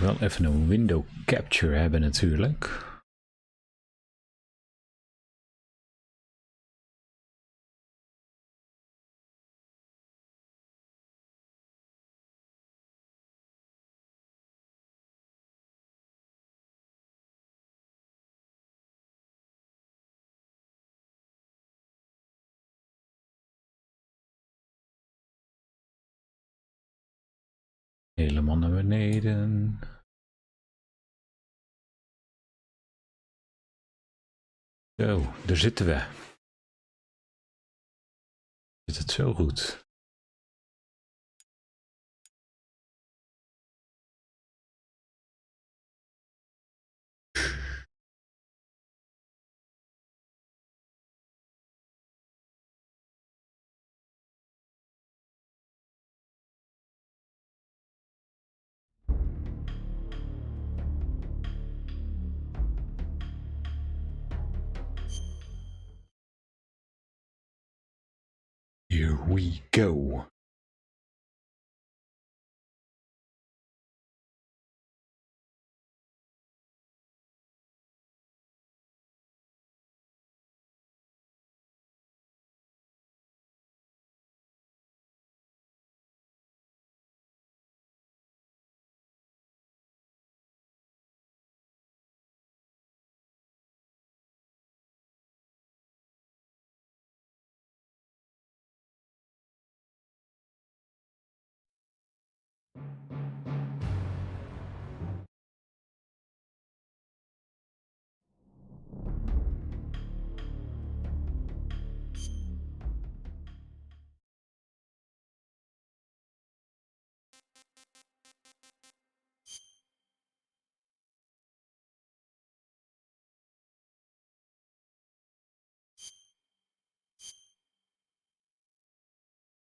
Wel even een window capture hebben natuurlijk. Helemaal naar beneden. Zo, daar zitten we. Zit het zo goed? Here we go.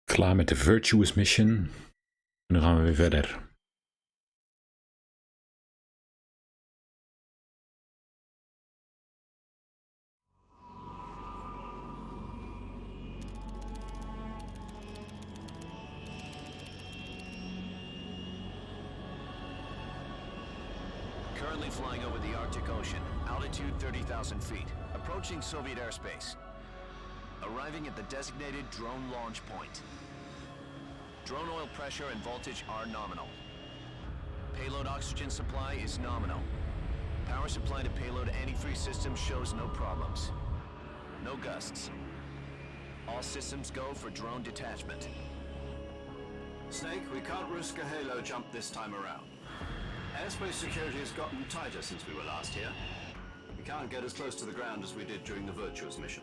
Klaar met de Virtuous Mission. En dan gaan we weer verder. Currently flying over the Arctic Ocean, altitude 30,000 feet, approaching Soviet airspace. Arriving at the designated drone launch point. Drone oil pressure and voltage are nominal. Payload oxygen supply is nominal. Power supply to payload anti-freeze system shows no problems. No gusts. All systems go for drone detachment. Snake, we can't risk a halo jump this time around. Airspace security has gotten tighter since we were last here. We can't get as close to the ground as we did during the Virtuous mission.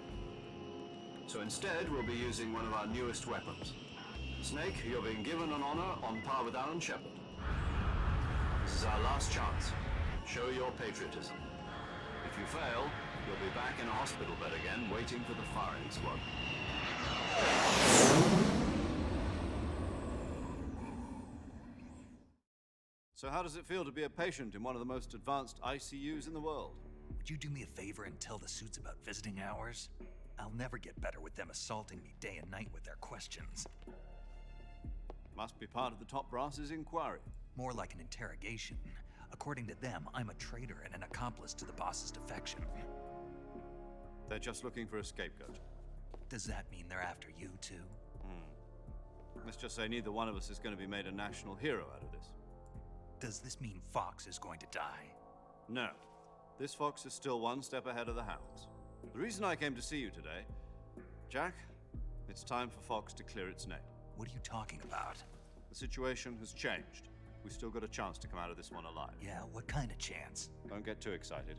So instead, we'll be using one of our newest weapons. Snake, you're being given an honor on par with Alan Shepard. This is our last chance. Show your patriotism. If you fail, you'll be back in a hospital bed again, waiting for the firing squad. So how does it feel to be a patient in one of the most advanced ICUs in the world? Would you do me a favor and tell the suits about visiting hours? I'll never get better with them assaulting me day and night with their questions. Must be part of the top brass's inquiry. More like an interrogation. According to them, I'm a traitor and an accomplice to the boss's defection. They're just looking for a scapegoat. Does that mean they're after you too? Let's just say neither one of us is going to be made a national hero out of this. Does this mean Fox is going to die? No. This fox is still one step ahead of the hounds. The reason I came to see you today, Jack, it's time for Fox to clear its name. What are you talking about? The situation has changed. We've still got a chance to come out of this one alive. Yeah, what kind of chance? Don't get too excited.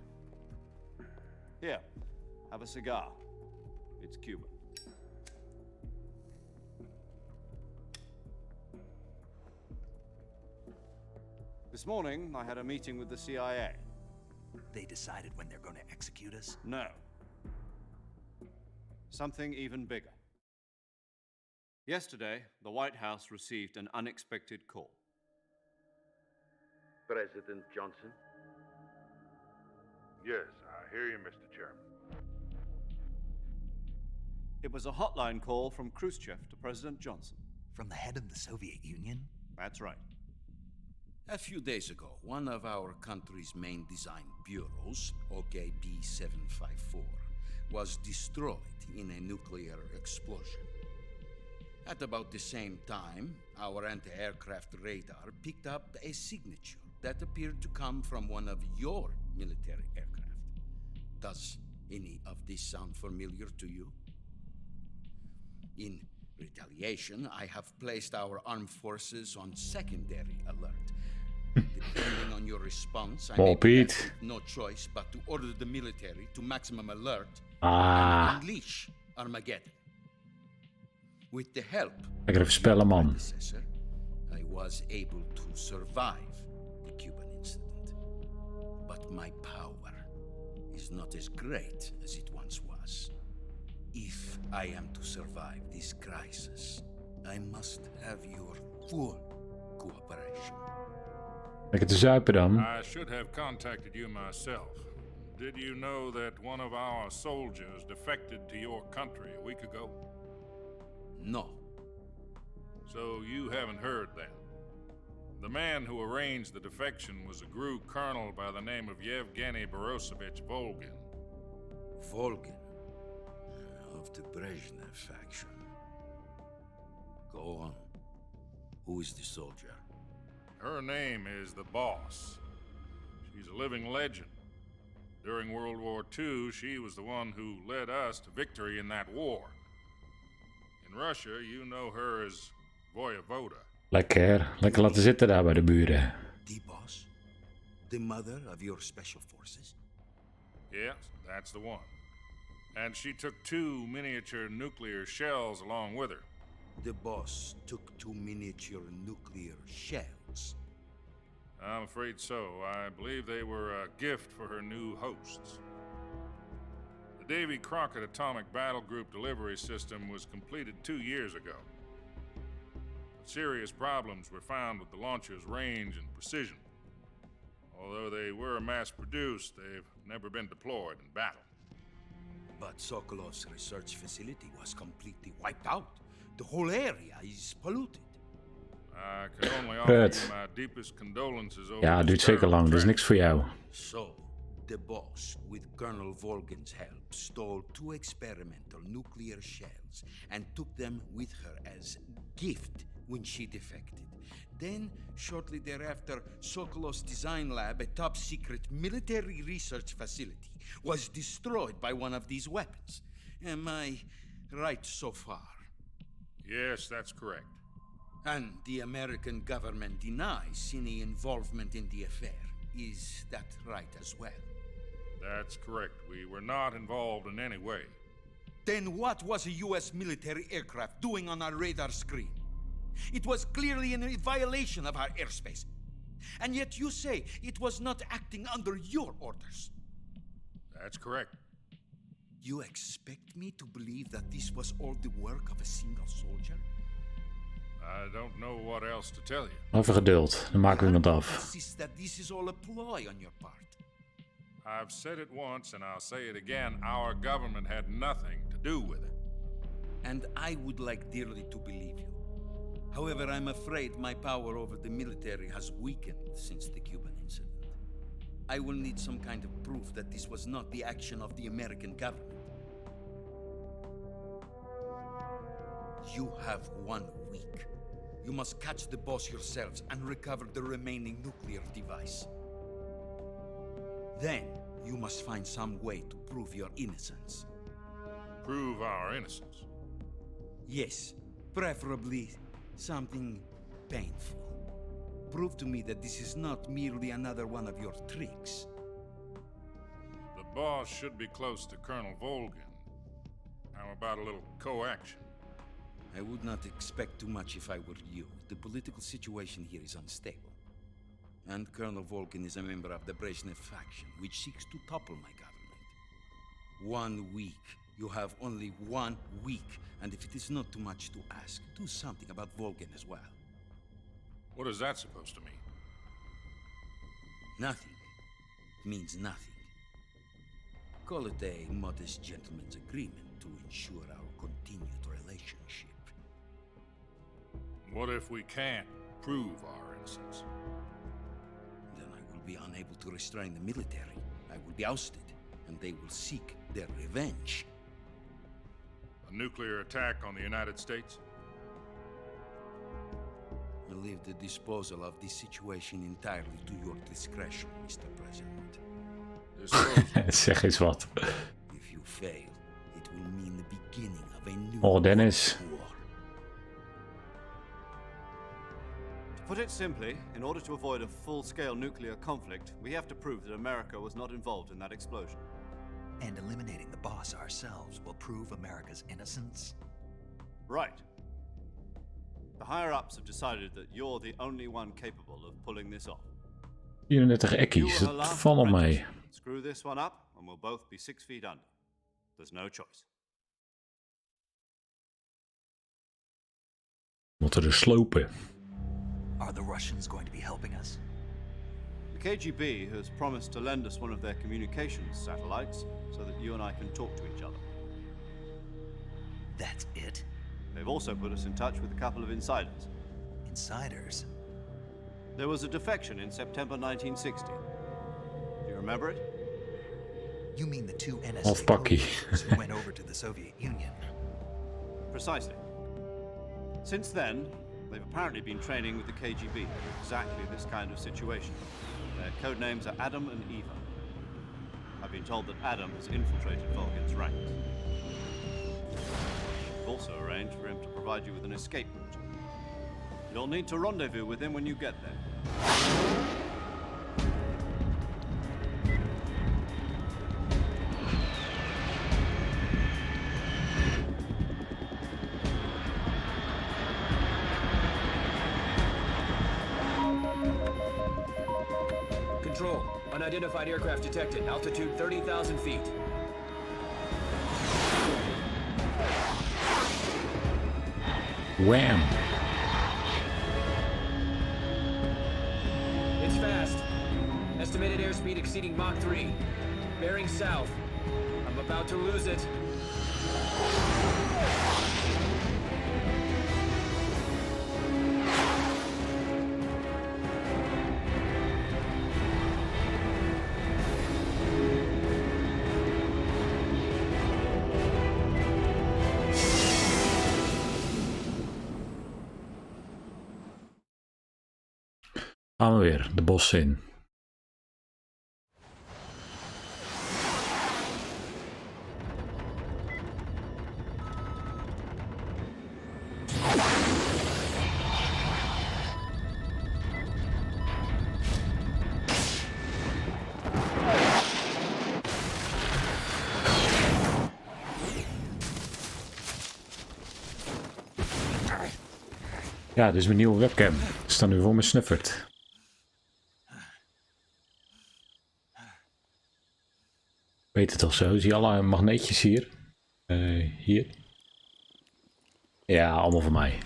Here, have a cigar. It's Cuban. This morning, I had a meeting with the CIA. They decided when they're going to execute us? No. Something even bigger. Yesterday, the White House received an unexpected call. President Johnson? Yes, I hear you, Mr. Chairman. It was a hotline call from Khrushchev to President Johnson. From the head of the Soviet Union? That's right. A few days ago, one of our country's main design bureaus, OKB 754, was destroyed in a nuclear explosion. At about the same time, our anti-aircraft radar picked up a signature that appeared to come from one of your military aircraft. Does any of this sound familiar to you? In retaliation, I have placed our armed forces on secondary alert. Depending on your response, I may be left with no choice but to order the military to maximum alert and unleash Armageddon. With the help Lekker voorspellen, man. predecessor, I was able to survive the Cuban incident. But my power is not as great as it once was. If I am to survive this crisis, I must have your full cooperation. Lekker te zuipen dan. I should have contacted you myself. Did you know that one of our soldiers defected to your country a week ago? No. So you haven't heard then. The man who arranged the defection was a GRU colonel by the name of Yevgeny Borosovich Volgin. Volgin, of the Brezhnev faction. Go on. Who is the soldier? Her name is the Boss. She's a living legend. During World War II, she was the one who led us to victory in that war. In Russia, you know her as Voyevoda. Lekker. Lekker laten zitten daar bij de buren. The Boss? The mother of your special forces? Yes, that's the one. And she took 2 miniature nuclear shells along with her. The Boss took 2 miniature nuclear shells. I'm afraid so. I believe they were a gift for her new hosts. The Davy Crockett Atomic Battle Group delivery system was completed 2 years ago. But serious problems were found with the launcher's range and precision. Although they were mass-produced, they've never been deployed in battle. But Sokolov's research facility was completely wiped out. The whole area is polluted. I can only offer you my deepest condolences over Ja, this duurt zeker lang. terrible Dat is niks voor jou. So, the Boss, with Colonel Volgin's help, stole 2 experimental nuclear shells and took them with her as gift when she defected. Then, shortly thereafter, Sokolov's design lab, a top-secret military research facility, was destroyed by one of these weapons. Am I right so far? Yes, that's correct. And the American government denies any involvement in the affair. Is that right as well? That's correct. We were not involved in any way. Then what was a US military aircraft doing on our radar screen? It was clearly in a violation of our airspace. And yet you say it was not acting under your orders. That's correct. You expect me to believe that this was all the work of a single soldier? I don't know what else to tell you. Even geduld. Dan maken we iemand af. Insist that this is all a ploy on your part. I've said it once and I'll say it again. Our government had nothing to do with it. And I would like dearly to believe you. However, I'm afraid my power over the military has weakened since the Cuban incident. I will need some kind of proof that this was not the action of the American government. You have 1 week. You must catch the Boss yourselves and recover the remaining nuclear device. Then, you must find some way to prove your innocence. Prove our innocence. Yes, preferably something painful. Prove to me that this is not merely another one of your tricks. The Boss should be close to Colonel Volgin. How about a little coaction? I would not expect too much if I were you. The political situation here is unstable. And Colonel Volgin is a member of the Brezhnev faction, which seeks to topple my government. 1 week. You have only 1 week. And if it is not too much to ask, do something about Volgin as well. What is that supposed to mean? Nothing. It means nothing. Call it a modest gentleman's agreement to ensure our continued relationship. What if we can't prove our innocence? be unable to restrain the military. I will be ousted, and they will seek their revenge. A nuclear attack on the United States? I leave the disposal of this situation entirely to your discretion, Mr. President. Disposal. Zeg eens wat. If you fail, it will mean the beginning of a new Oh, Dennis. war. To put it simply, in order to avoid a full-scale nuclear conflict, we have to prove that America was not involved in that explosion. And eliminating the boss ourselves will prove America's innocence? Right. The higher-ups have decided that you're the only one capable of pulling this off. 34 You ekkies, were her dat last valt nog mee. apprentice. Screw this one up, and we'll both be 6 feet under. There's no choice. Moeten er slopen. Are the Russians going to be helping us? The KGB has promised to lend us one of their communications satellites so that you and I can talk to each other. That's it? They've also put us in touch with a couple of insiders. Insiders? There was a defection in September 1960. Do you remember it? You mean the two NSA Half bakkie. coders who went over to the Soviet Union? Precisely. Since then, they've apparently been training with the KGB for exactly this kind of situation. Their code names are Adam and Eva. I've been told that Adam has infiltrated Volgin's ranks. We've also arranged for him to provide you with an escape route. You'll need to rendezvous with him when you get there. Control. Unidentified aircraft detected. Altitude 30,000 feet. Wham! It's fast. Estimated airspeed exceeding Mach 3. Bearing south. I'm about to lose it. Gaan we weer de bossen in. Ja, dit is mijn nieuwe webcam. Ik sta nu voor mijn snuffert. Weet het toch zo? Zie je alle magneetjes hier? Hier. Ja, allemaal voor mij.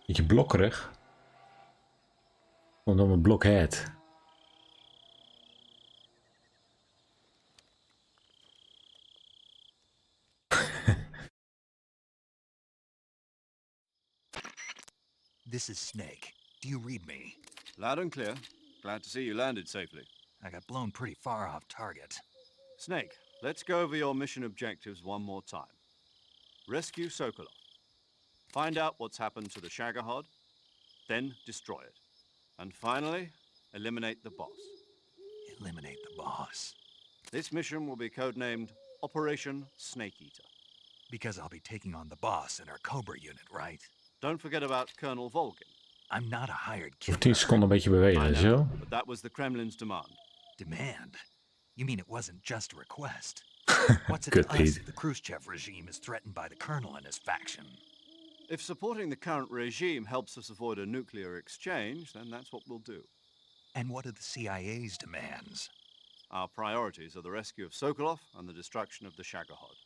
Beetje blokkerig. Omdat mijn blockhead. This is Snake. Do you read me? Loud and clear. Glad to see you landed safely. I got blown pretty far off target. Snake, let's go over your mission objectives one more time. Rescue Sokolov. Find out what's happened to the Shagohod, then destroy it. And finally, eliminate the boss. Eliminate the boss. This mission will be codenamed Operation Snake Eater. Because I'll be taking on the boss in our Cobra unit, right? Don't forget about Colonel Volgin. I'm not a hired Voor killer. 10 seconden een beetje bewegen, zo. But that was the Kremlin's demand. Demand? You mean it wasn't just a request? What's it Good, to us Pete. if the Khrushchev regime is threatened by the colonel and his faction? If supporting the current regime helps us avoid a nuclear exchange, then that's what we'll do. And what are the CIA's demands? Our priorities are the rescue of Sokolov and the destruction of the Shagohod.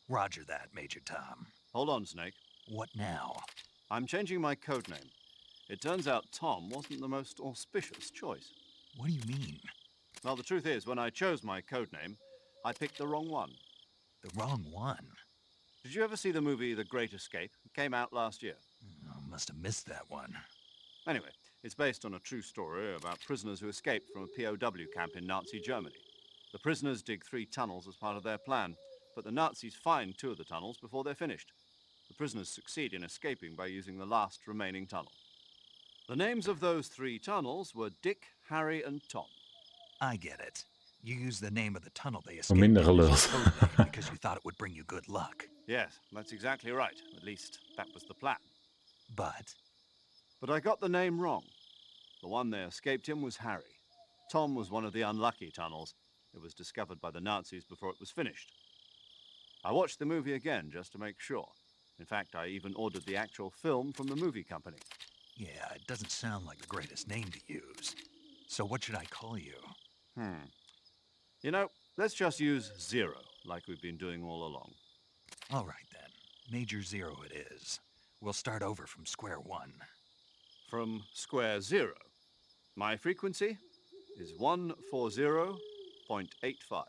Roger that, Major Tom. Hold on, Snake. What now? I'm changing my codename. It turns out Tom wasn't the most auspicious choice. What do you mean? Well, the truth is, when I chose my codename, I picked the wrong one. The wrong one? Did you ever see the movie The Great Escape? Came out last year. Oh, must have missed that one. Anyway, it's based on a true story about prisoners who escaped from a POW camp in Nazi Germany. The prisoners dig 3 tunnels as part of their plan, but the Nazis find 2 of the tunnels before they're finished. The prisoners succeed in escaping by using the last remaining tunnel. The names of those 3 tunnels were Dick, Harry, and Tom. I get it. You used the name of the tunnel they Wat escaped minder in as your gelul. code name because you thought it would bring you good luck. Yes, that's exactly right. At least, that was the plan. But But I got the name wrong. The one they escaped in was Harry. Tom was one of the unlucky tunnels. It was discovered by the Nazis before it was finished. I watched the movie again just to make sure. In fact, I even ordered the actual film from the movie company. yeah, it doesn't sound like the greatest name to use. So what should I call you? You know, let's just use Zero, like we've been doing all along. All right then. Major Zero it is. We'll start over from square one. From square 0. My frequency is 140.85.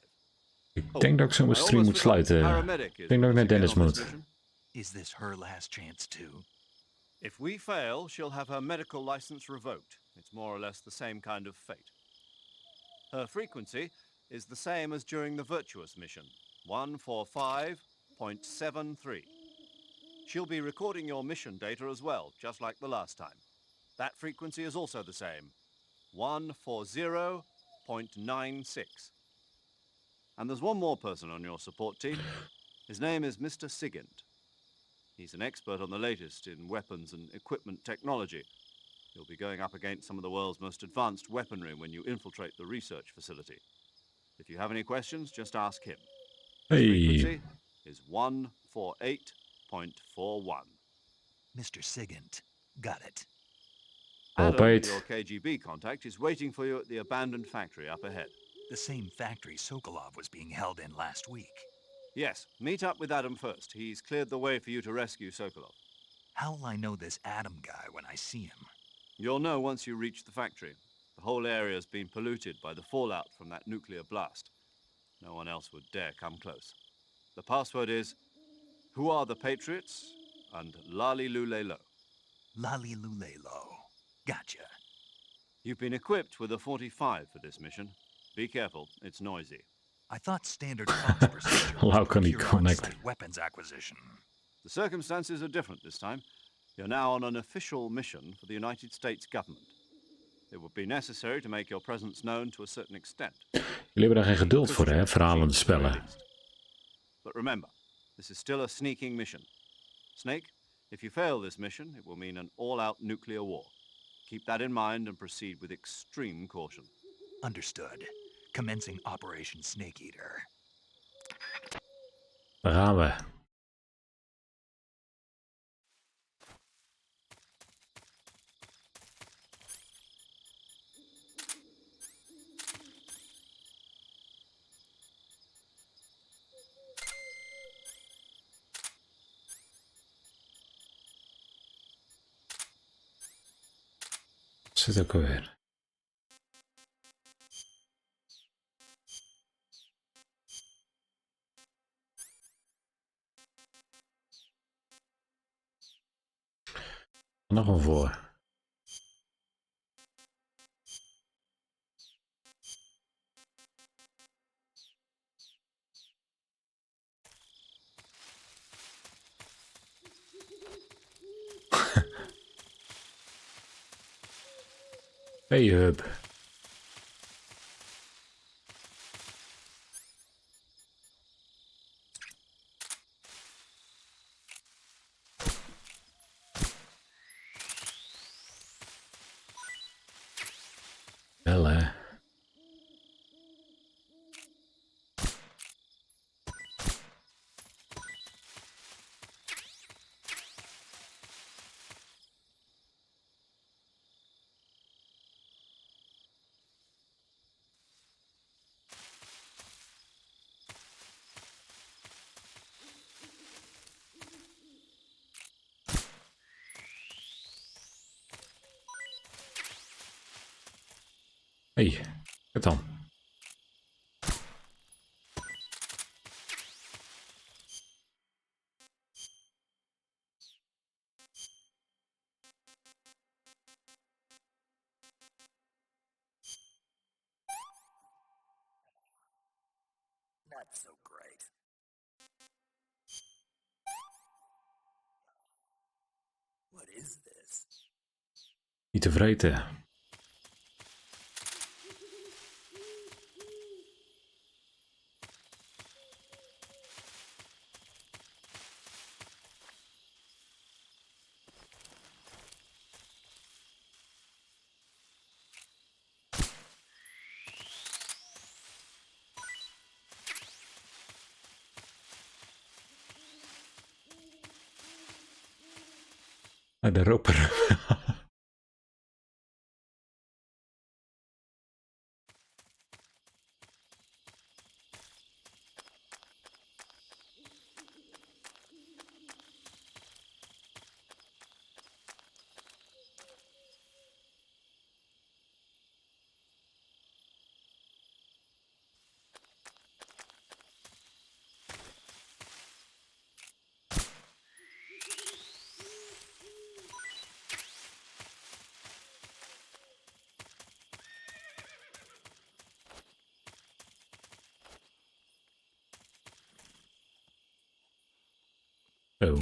Ik denk dat ik zo mijn stream moet sluiten. Ik denk dat ik naar Dennis moet. Is this her last chance too? If we fail, she'll have her medical license revoked. It's more or less the same kind of fate. Her frequency is the same as during the Virtuous mission, 145.73. She'll be recording your mission data as well, just like the last time. That frequency is also the same, 140.96. And there's one more person on your support team. His name is Mr. Sigint. He's an expert on the latest in weapons and equipment technology. You'll be going up against some of the world's most advanced weaponry when you infiltrate the research facility. If you have any questions, just ask him. Hey, Frequency is 148.41. Mr. Sigint. Got it. Adam, Alright. your KGB contact, is waiting for you at the abandoned factory up ahead. The same factory Sokolov was being held in last week. Yes, meet up with Adam first. He's cleared the way for you to rescue Sokolov. How will I know this Adam guy when I see him? You'll know once you reach the factory. The whole area's been polluted by the fallout from that nuclear blast. No one else would dare come close. The password is, "Who are the Patriots?" and Lali Lule Lo. Lali Lulelo. Gotcha. You've been equipped with a 45 for this mission. Be careful, it's noisy. I thought standard Fox procedure was How can he procure connect? on-site weapons acquisition. The circumstances are different this time. You're now on an official mission for the United States government. It would be necessary to make your presence known to a certain extent. jullie hebben daar geen geduld voor, hè? Verhalende spellen. But remember, this is still a sneaking mission. Snake, if you fail this mission, it will mean an all-out nuclear war. Keep that in mind and proceed with extreme caution. Understood. Commencing Operation Snake Eater. Daar gaan we. Zit ook alweer. Nog een voor. Hey Hub. Wel hè. Hey, kijk dan. not so great. What is this? Niet te vreten. De roper. Zo.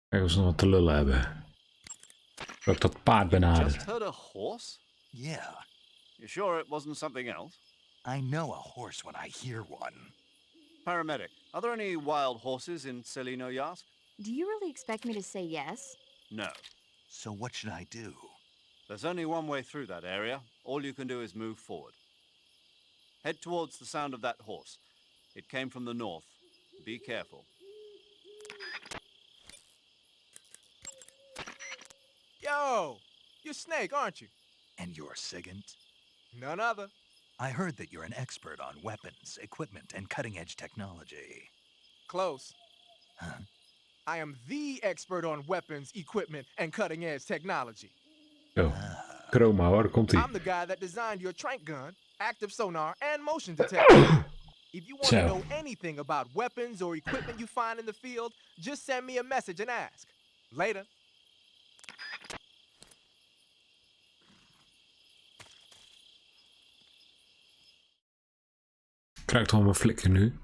Kijk of ze nog wat te lullen hebben. Zal ik dat paard benaderen? Just heard a horse? Yeah, You sure it wasn't something else? I know a horse when I hear one. Paramedic, are there any wild horses in Selino Yask? Do you really expect me to say yes? No. So what should I do? There's only one way through that area. All you can do is move forward. Head towards the sound of that horse. It came from the north. Be careful. Yo! You're Snake, aren't you? And you're Sigint? None other. I heard that you're an expert on weapons, equipment, and cutting-edge technology. Close. Huh? I am the expert on weapons, equipment, and cutting-edge technology. Zo. Chroma hoor, daar komt ie. I'm the guy that designed your trank gun, active sonar, and motion detector. If you want to So. know anything about weapons or equipment you find in the field, just send me a message and ask. Later. Krijg toch mijn flikker nu.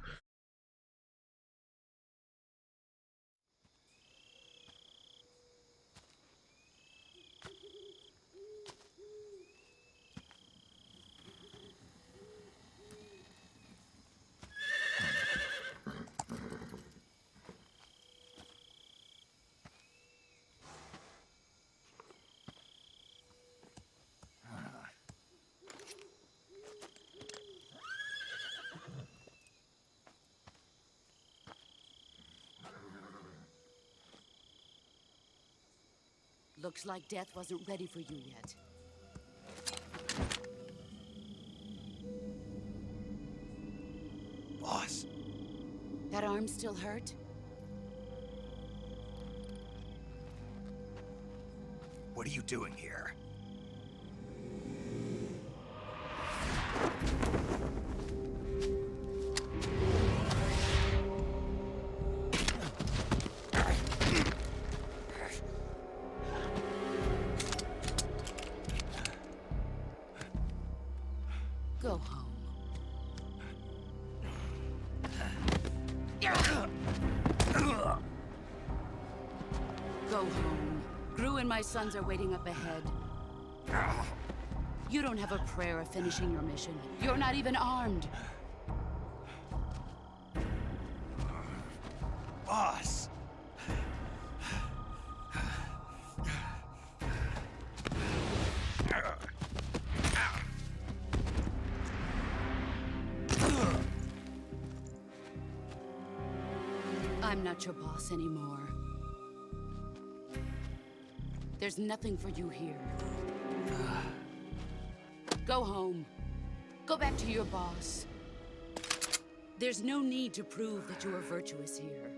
Looks like death wasn't ready for you yet. Boss, That arm still hurt? what are you doing here? Go home. Go home. Gru and my sons are waiting up ahead. You don't have a prayer of finishing your mission. You're not even armed. Boss! I'm not your boss anymore. There's nothing for you here. Go home. Go back to your boss. There's no need to prove that you are virtuous here.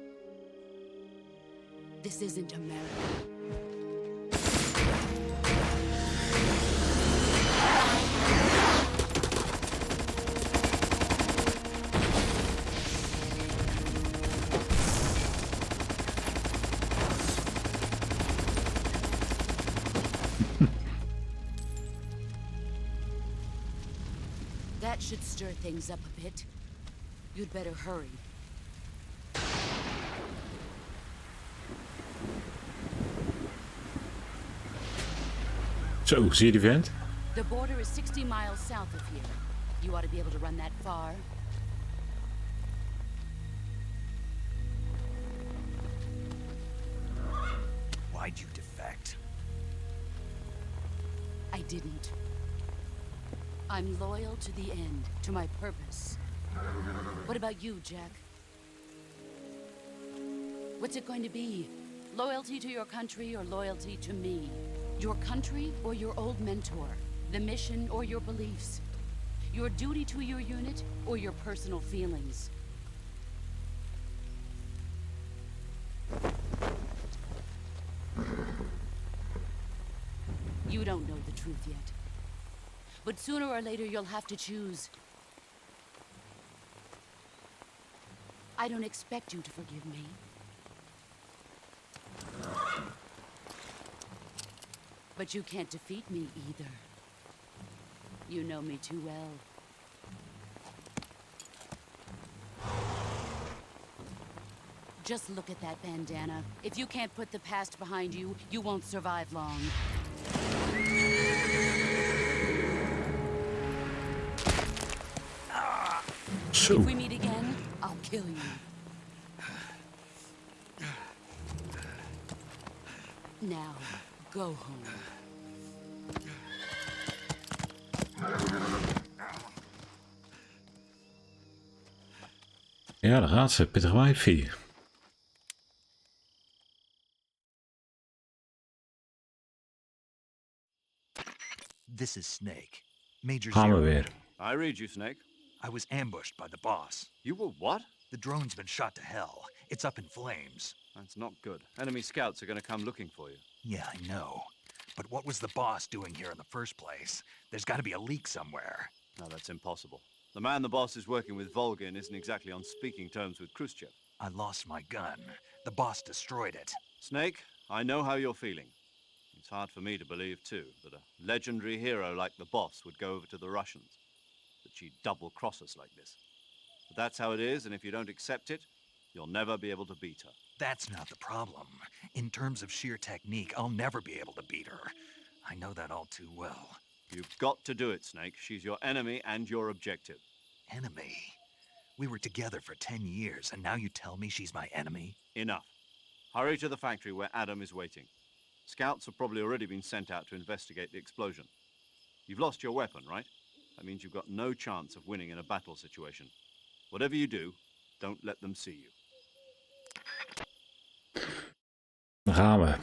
This isn't America. That should stir things up a bit. You'd better hurry. Zo, zie je die vent? The border is 60 miles south of here. You ought to be able to run that far. Why'd you defect? I didn't. I'm loyal to the end, to my purpose. What about you, Jack? What's it going to be? Loyalty to your country or loyalty to me? Your country or your old mentor? The mission or your beliefs? Your duty to your unit or your personal feelings? You don't know the truth yet. But sooner or later you'll have to choose. I don't expect you to forgive me. But you can't defeat me either. You know me too well. Just look at that bandana. If you can't put the past behind you, you won't survive long. Zo. If we meet again, I'll kill you. Now, go home. Ja, daar gaat ze. Pittig wijfie. This is Snake. Major Gaan we Zero. weer. I read you, Snake. I was ambushed by the boss. You were what? The drone's been shot to hell. It's up in flames. That's not good. Enemy scouts are going to come looking for you. Yeah, I know. But what was the boss doing here in the first place? There's got to be a leak somewhere. No, that's impossible. The man the boss is working with, Volgin, isn't exactly on speaking terms with Khrushchev. I lost my gun. The boss destroyed it. Snake, I know how you're feeling. It's hard for me to believe, too, that a legendary hero like the boss would go over to the Russians. That she'd double-cross us like this. But that's how it is, and if you don't accept it, you'll never be able to beat her. That's not the problem. In terms of sheer technique, I'll never be able to beat her. I know that all too well. You've got to do it, Snake. She's your enemy and your objective. Enemy? We were together for 10 years, and now you tell me she's my enemy? Enough. Hurry to the factory where Adam is waiting. Scouts have probably already been sent out to investigate the explosion. You've lost your weapon, right? That means you've got no chance of winning in a battle situation. Whatever you do, don't let them see you. Dan gaan we.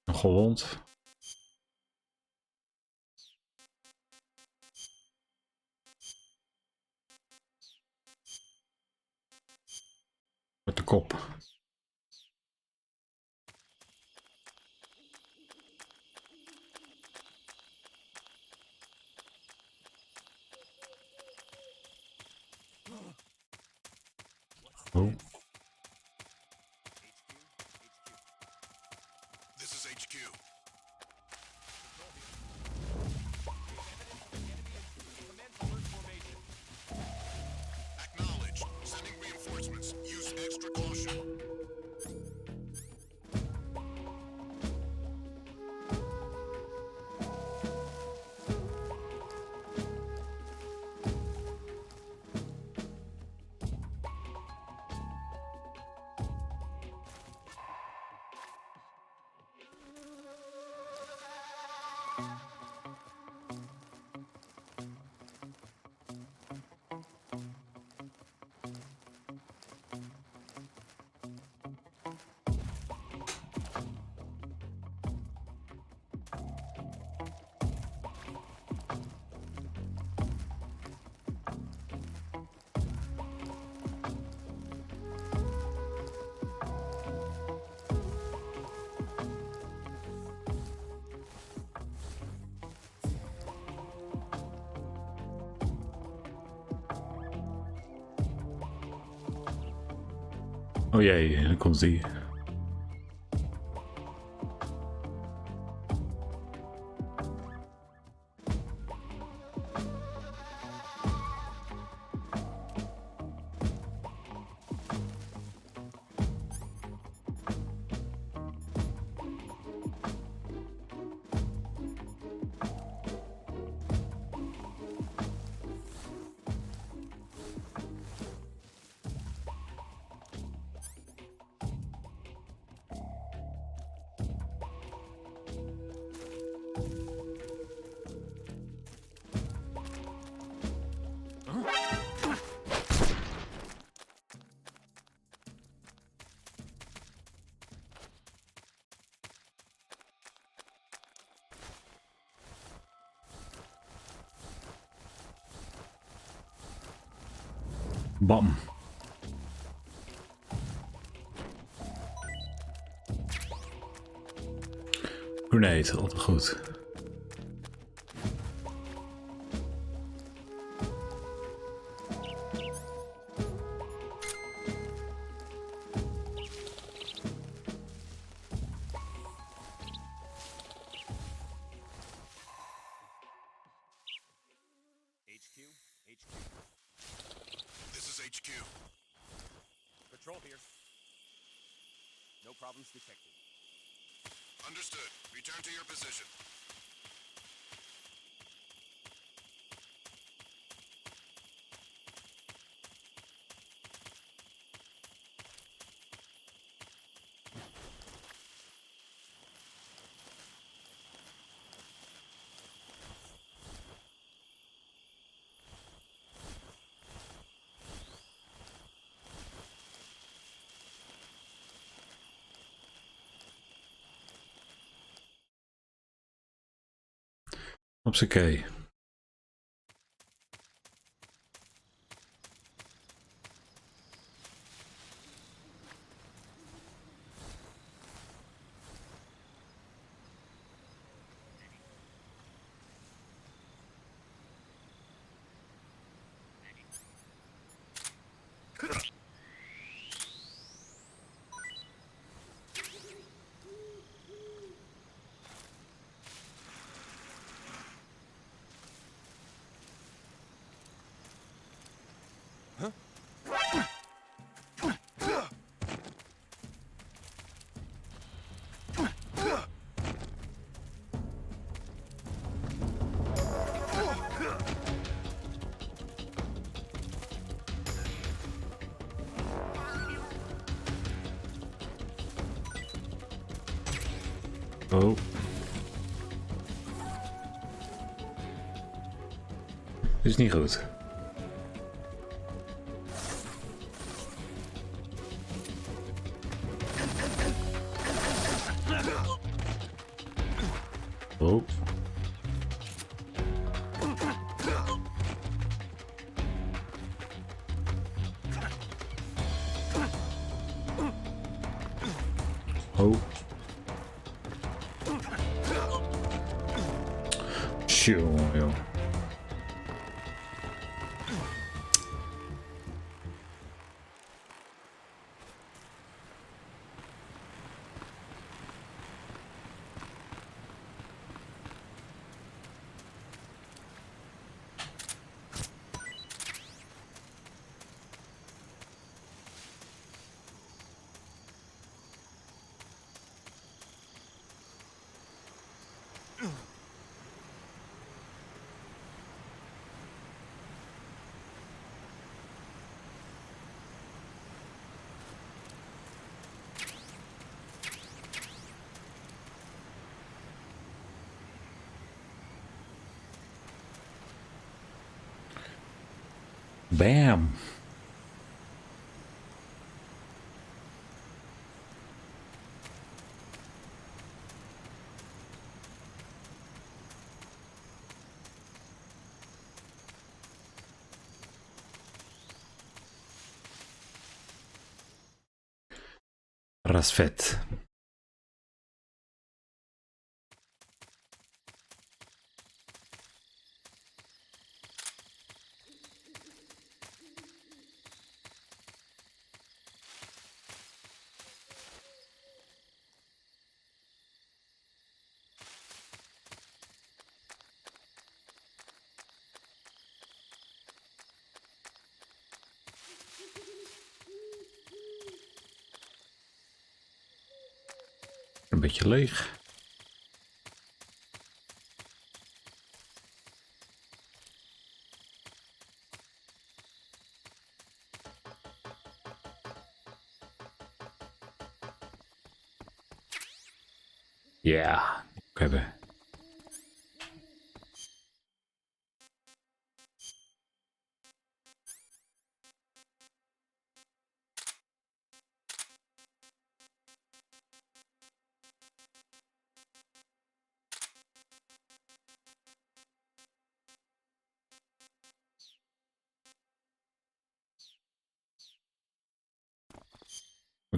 Een gewond. Met de kop. Oh. This is HQ. Acknowledged. Sending reinforcements. Use extra caution. Oh jee, dan komt die. Bam. Grenade, altijd goed. This is HQ. Patrol here. No problems detected. Understood. Return to your position. Hopsakee. Oh. Dit is niet goed. Oh. Oh. Jongen, joh. Bam. Rasvet. Een beetje leeg. Ja, ook hebben.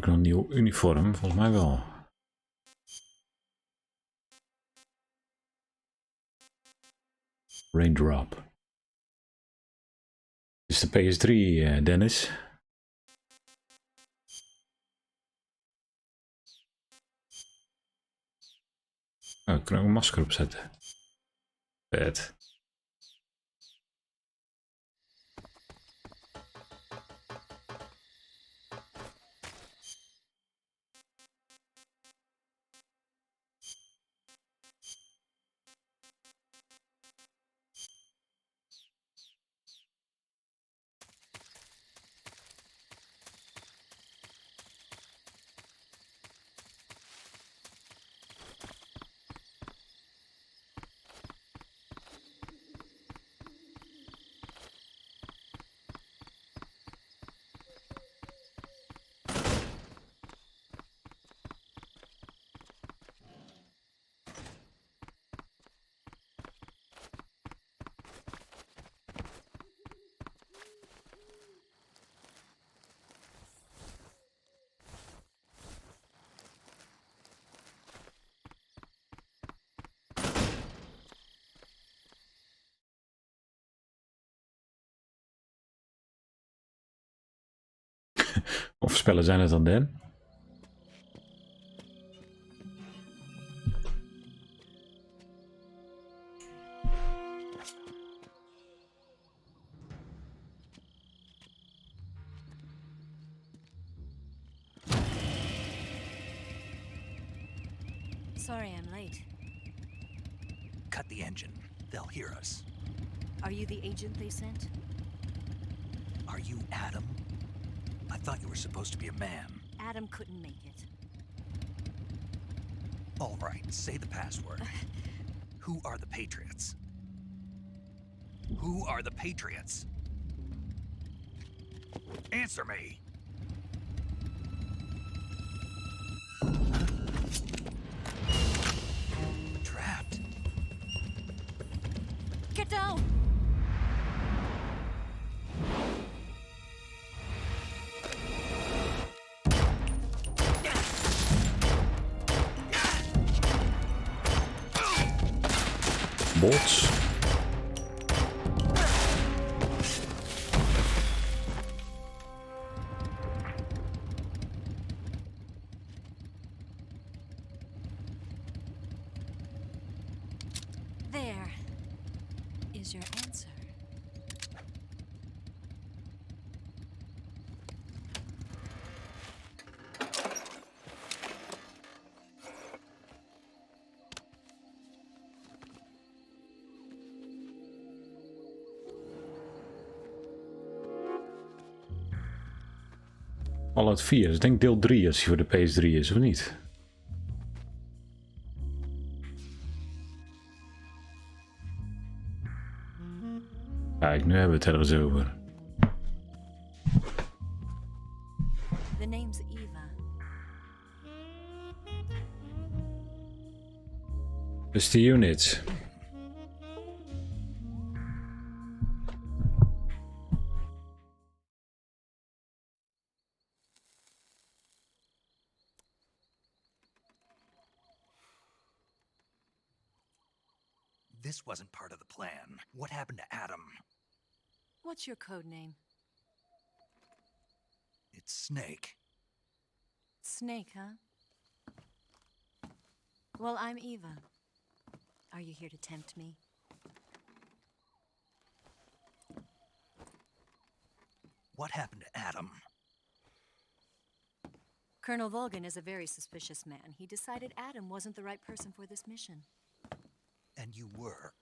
Heb ik nog een nieuw uniform? Volgens mij wel. Raindrop. Dit is de PS3, Dennis. Oh, ik kan ook een masker opzetten. Vet. Of spellen zijn het dan, Dan? Sorry I'm late. Cut the engine. They'll hear us. Are you the agent they sent? Are you Adam? I thought you were supposed to be a man. Adam couldn't make it. All right, say the password. Who are the Patriots? Who are the Patriots? Answer me! Trapped. Get down! Bots. There is your answer. Fallout 4, dus ik denk deel 3 als hij voor de PS3 is, of niet? Kijk, nu hebben we het ergens over. The name's Eva. Dus de units. This wasn't part of the plan. What happened to Adam? What's your code name? It's Snake. Snake, huh? Well, I'm Eva. Are you here to tempt me? What happened to Adam? Colonel Volgin is a very suspicious man. He decided Adam wasn't the right person for this mission. And you were.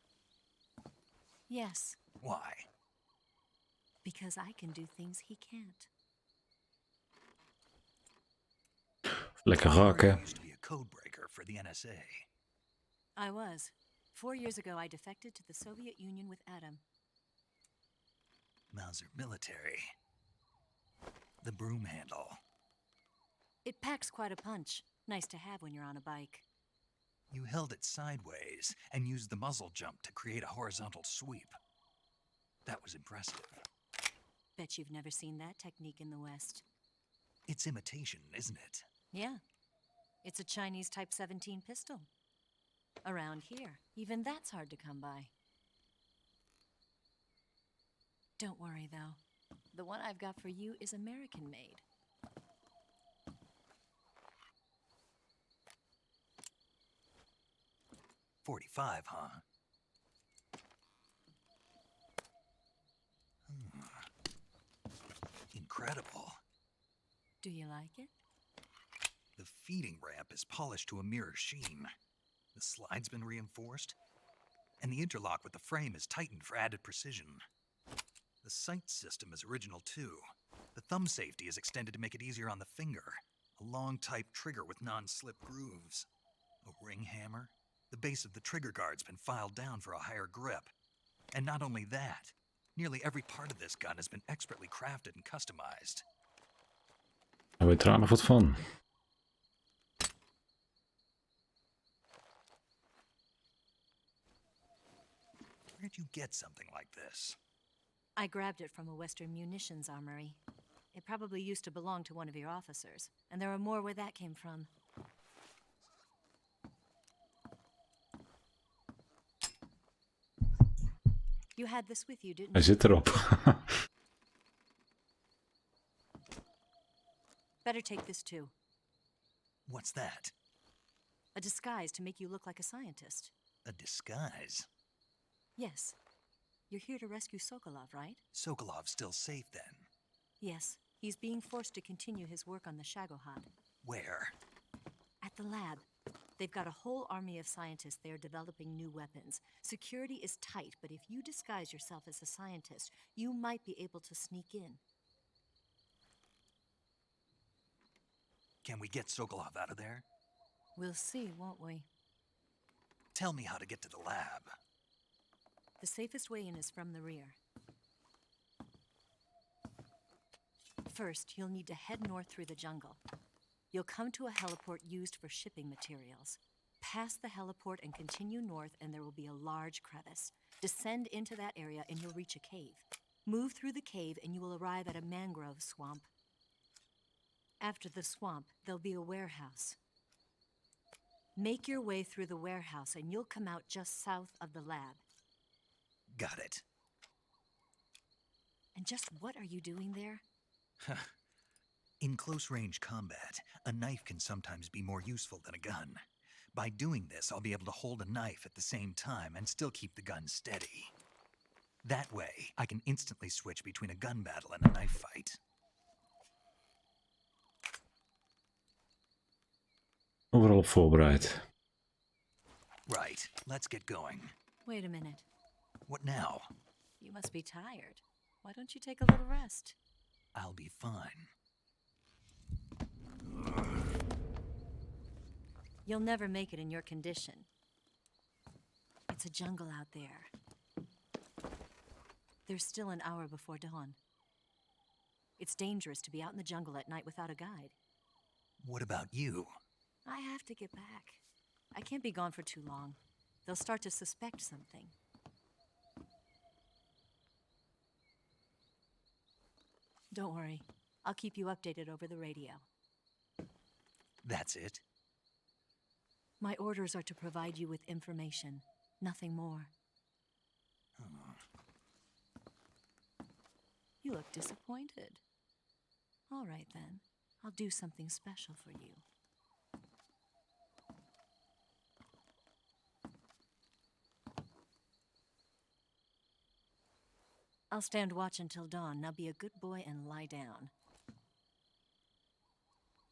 Yes, Why? because I can do things he can't. Lekker You raken. used to be a code breaker for the NSA. I was. 4 years ago, I defected to the Soviet Union with Adam. Mauser military. The broom handle. It packs quite a punch. Nice to have when you're on a bike. You held it sideways and used the muzzle jump to create a horizontal sweep. That was impressive. Bet you've never seen that technique in the West. It's imitation, isn't it? Yeah. It's a Chinese Type 17 pistol. Around here, even that's hard to come by. Don't worry, though. The one I've got for you is American-made. .45, huh? Incredible. Do you like it? The feeding ramp is polished to a mirror sheen. The slide's been reinforced, and the interlock with the frame is tightened for added precision. The sight system is original too. The thumb safety is extended to make it easier on the finger. A long type trigger with non-slip grooves. A ring hammer. The base of the trigger guard's been filed down for a higher grip. And not only that, nearly every part of this gun has been expertly crafted and customized. Daar weet er aan nog wat van. Where'd you get something like this? I grabbed it from a Western munitions armory. It probably used to belong to one of your officers, and there are more where that came from. You had this with you, didn't Hij you? zit erop. Better take this too. What's that? A disguise to make you look like a scientist. A disguise? Yes. You're here to rescue Sokolov, right? Sokolov's still safe then? Yes. He's being forced to continue his work on the Shagohod. Where? At the lab. They've got a whole army of scientists there developing new weapons. Security is tight, but if you disguise yourself as a scientist, you might be able to sneak in. Can we get Sokolov out of there? We'll see, won't we? Tell me how to get to the lab. The safest way in is from the rear. First, you'll need to head north through the jungle. You'll come to a heliport used for shipping materials. Pass the heliport and continue north, and there will be a large crevice. Descend into that area, and you'll reach a cave. Move through the cave, and you will arrive at a mangrove swamp. After the swamp, there'll be a warehouse. Make your way through the warehouse, and you'll come out just south of the lab. Got it. And just what are you doing there? In close-range combat, a knife can sometimes be more useful than a gun. By doing this, I'll be able to hold a knife at the same time and still keep the gun steady. That way, I can instantly switch between a gun battle and a knife fight. Overal op voorbereid. Right, let's get going. Wait a minute. What now? You must be tired. Why don't you take a little rest? I'll be fine. You'll never make it in your condition. It's a jungle out there. There's still an hour before dawn. It's dangerous to be out in the jungle at night without a guide. What about you? I have to get back. I can't be gone for too long. They'll start to suspect something. Don't worry. I'll keep you updated over the radio. That's it? My orders are to provide you with information, nothing more. You look disappointed. All right, then. I'll do something special for you. I'll stand watch until dawn. Now be a good boy and lie down.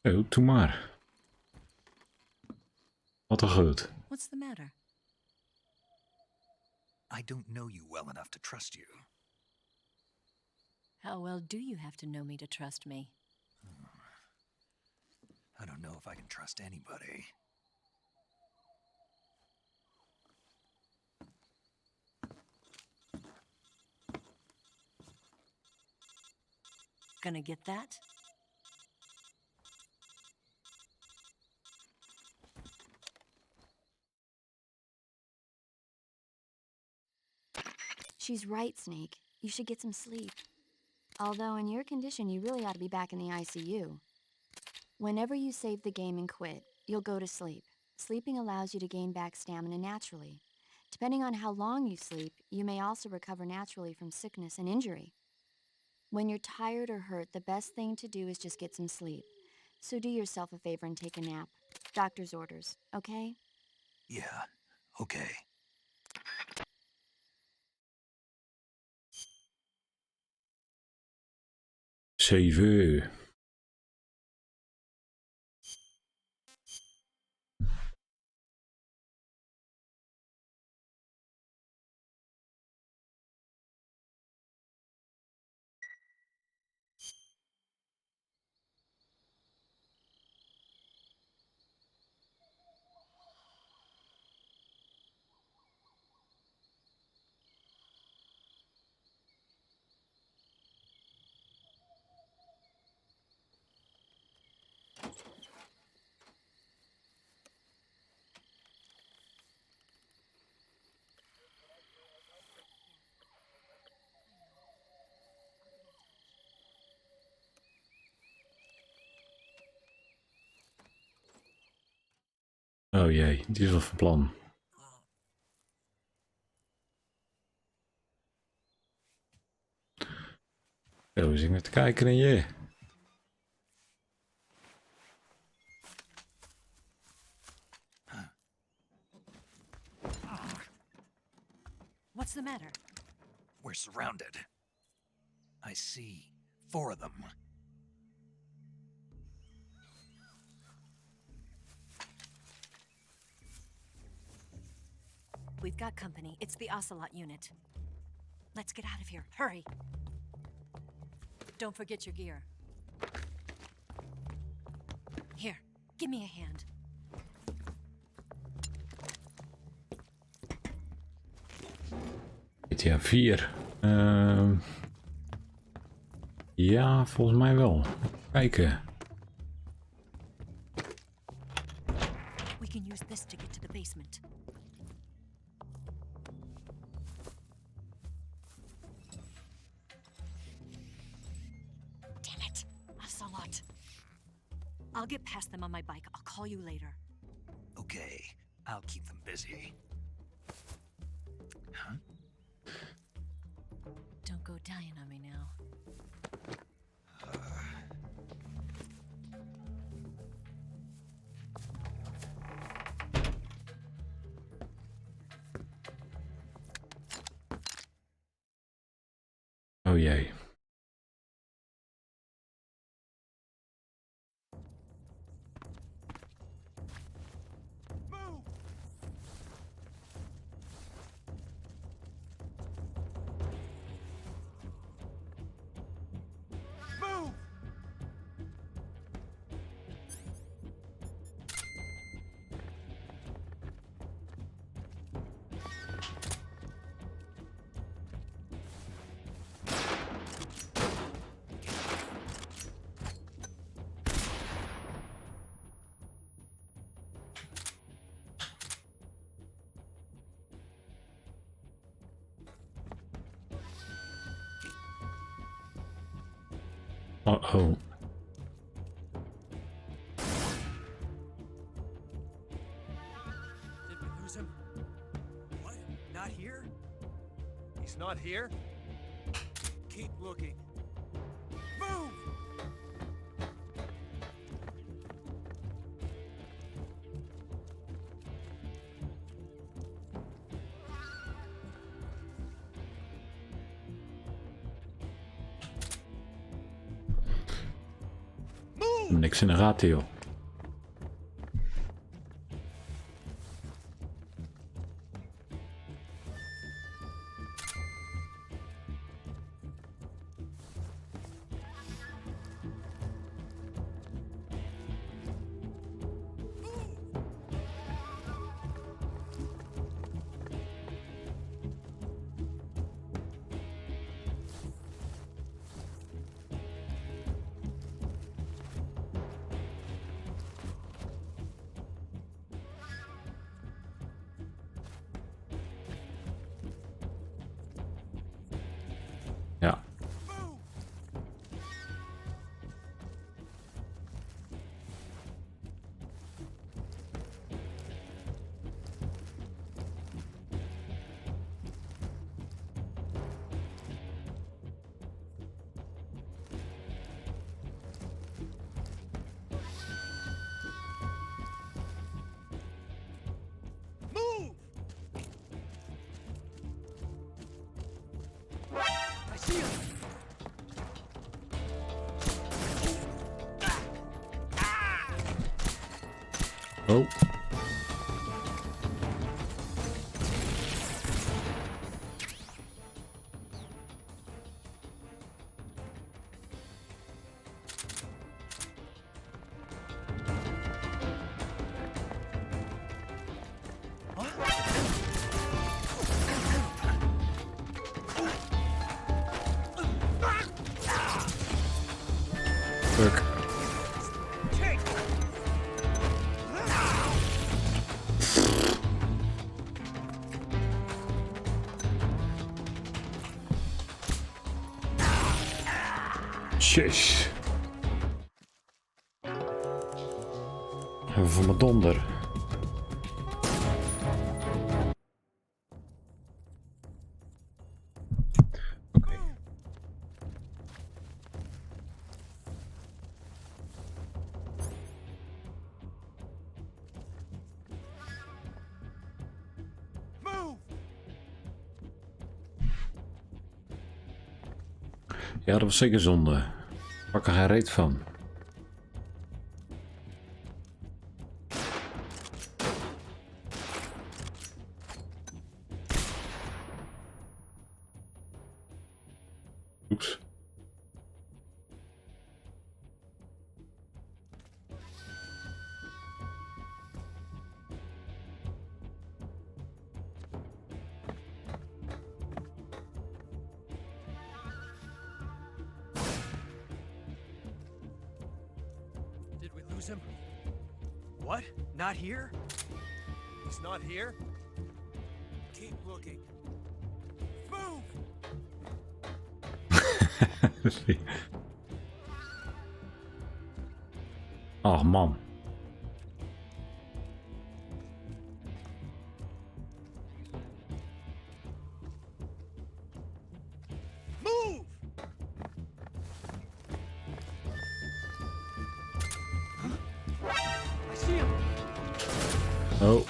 Oh, doe maar. Wat een goed. What's the matter? I don't know you well enough to trust you. How well do you have to know me to trust me? I don't know if I can trust anybody. Gonna get that? She's right, Snake. You should get some sleep. Although in your condition, you really ought to be back in the ICU. Whenever you save the game and quit, you'll go to sleep. Sleeping allows you to gain back stamina naturally. Depending on how long you sleep, you may also recover naturally from sickness and injury. When you're tired or hurt, the best thing to do is just get some sleep. So do yourself a favor and take a nap. Doctor's orders, okay? Yeah, okay. Zeven. Oh jee, die is wel van plan. Zo, zit ik naar te kijken naar je. What's the matter? We're surrounded. I see 4 of them. We've got company. It's the Ocelot unit. Let's get out of here. Hurry. Don't forget your gear. Here, give me a hand. GTA 4. Ja, volgens mij wel. Kijken. We can use this to get to the basement. Damn it, Ocelot. I'll get past them on my bike. I'll call you later. Okay, I'll keep them busy. Huh? Don't go dying on me now. Oh jee. Uh-oh. Did we lose him? What? Not here? He's not here? Keep looking. Move! Niks in de gaten, joh. Oh. Fuck. Jeez. Hebben we voor mijn donder. Oké. Ja, dat was zeker zonde. Pak er geen reet van. Oeps. Did we lose him? What? Not here? He's not here? Keep looking. Move! Ach man. Move! I see him. Oh.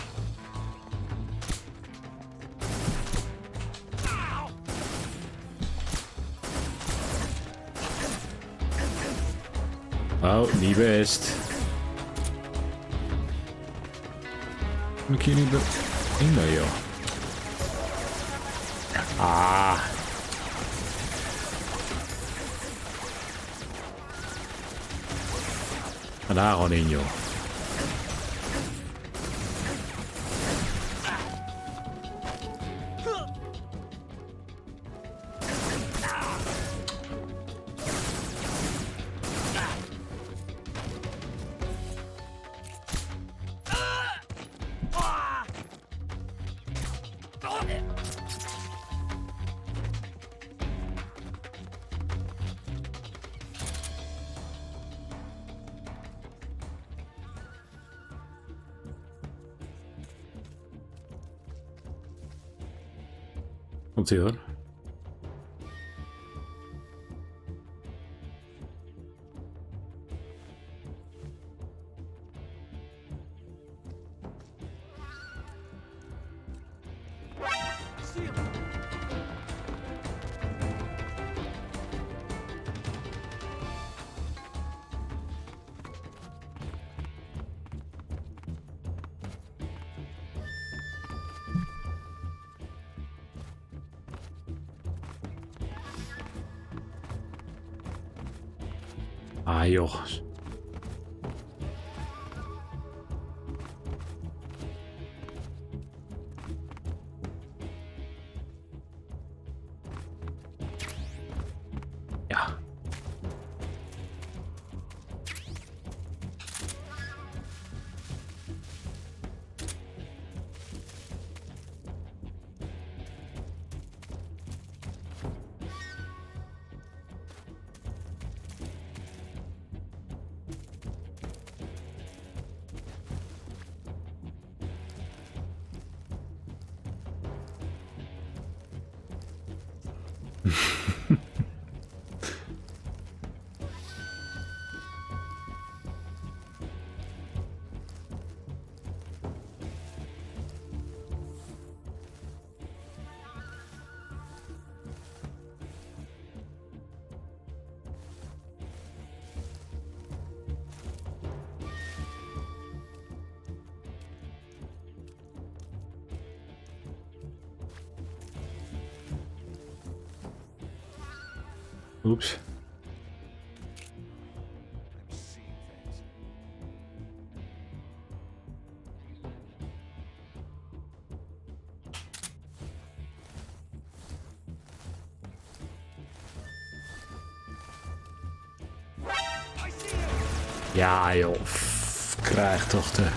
Oh, niet best. Moet ik hier niet in daar, joh? Ah. Ga daar gewoon in, joh. Komt ie hoor. See him. Ah joh. Ja. Oeps. I'm seeing things. I see him! Ja joh, krijg toch de...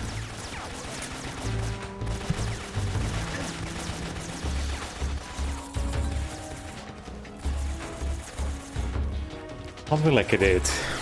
Wat weer lekker dit.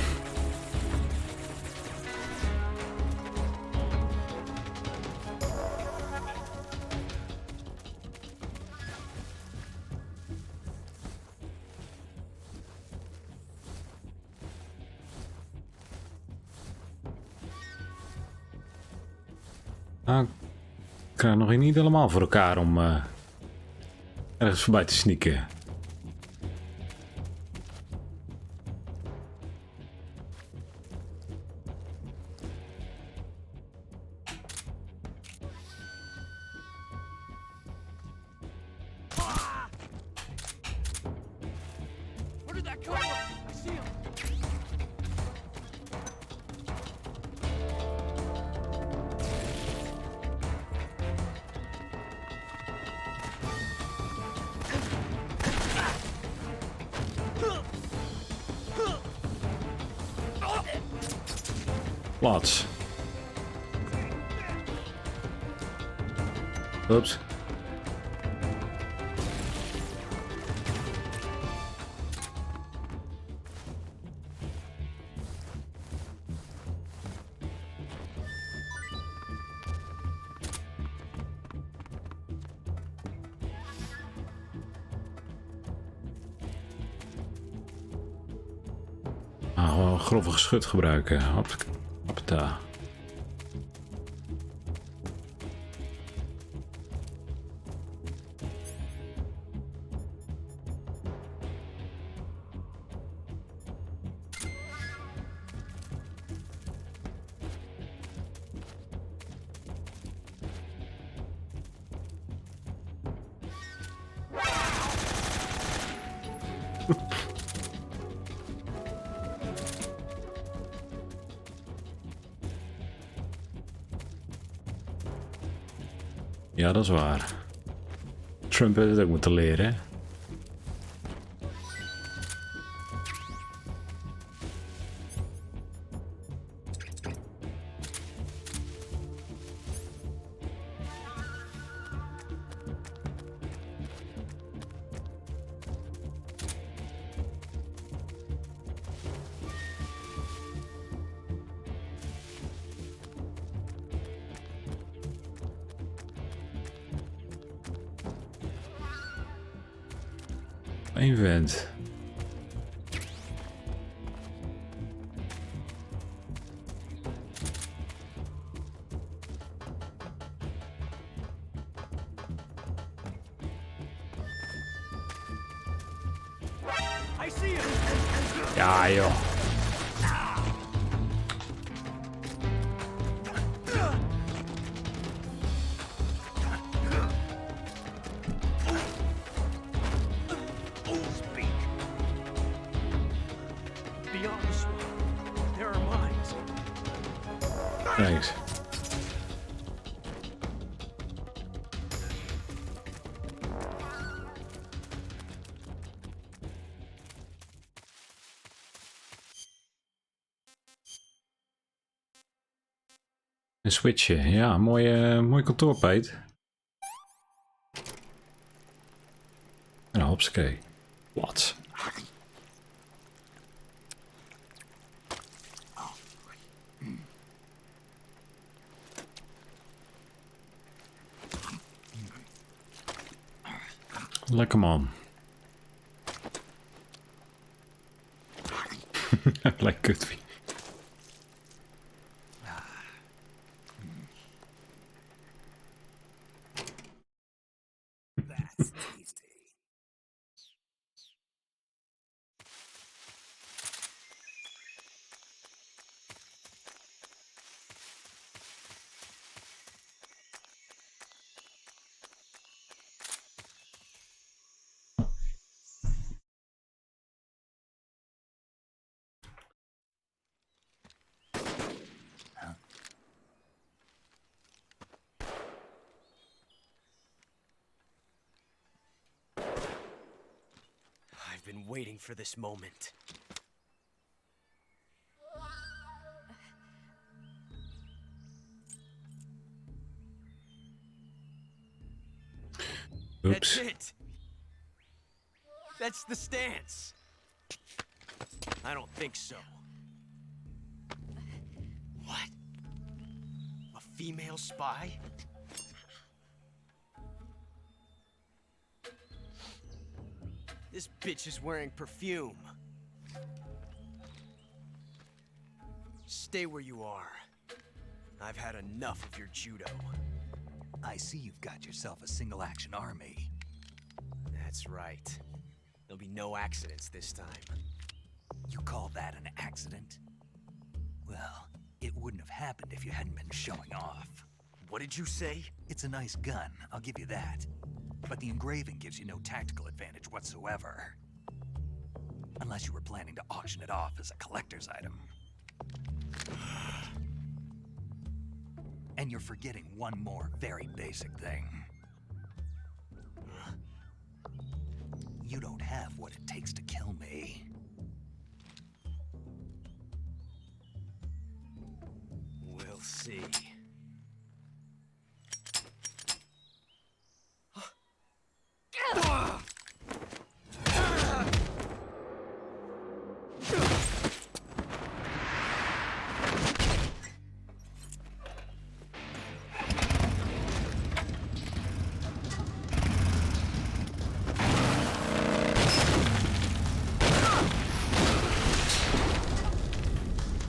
Nou, ik krijg nog niet helemaal voor elkaar om ergens voorbij te sneaken. Where did that come from? I see him! Plaats. Oeps. Nou, gewoon grove geschut gebruiken. Hoppata. Ja, dat is waar. Trump heeft het ook moeten leren, hè? Eén vent. I see him! Ja, joh. Speak. Beyond the swamp, there are mines. Thanks. Een switchje, ja, mooi kantoor, Peet. En hopsakee. Wat? Lekker man. Lekker kut. been waiting for this moment. Oops. That's it. That's the stance. I don't think so. What? A female spy? This bitch is wearing perfume. Stay where you are. I've had enough of your judo. I see you've got yourself a single-action army. That's right. There'll be no accidents this time. You call that an accident? Well, it wouldn't have happened if you hadn't been showing off. What did you say? It's a nice gun, I'll give you that. But the engraving gives you no tactical advantage whatsoever. Unless you were planning to auction it off as a collector's item. And you're forgetting one more very basic thing. You don't have what it takes to kill me. We'll see.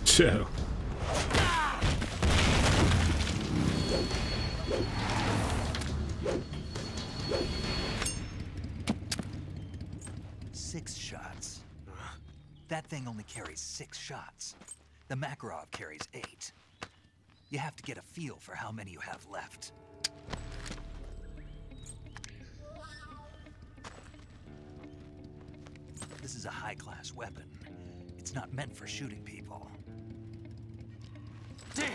So. Six shots. That thing only carries 6 shots. The Makarov carries 8. You have to get a feel for how many you have left. This is a high-class weapon. It's not meant for shooting people. Damn!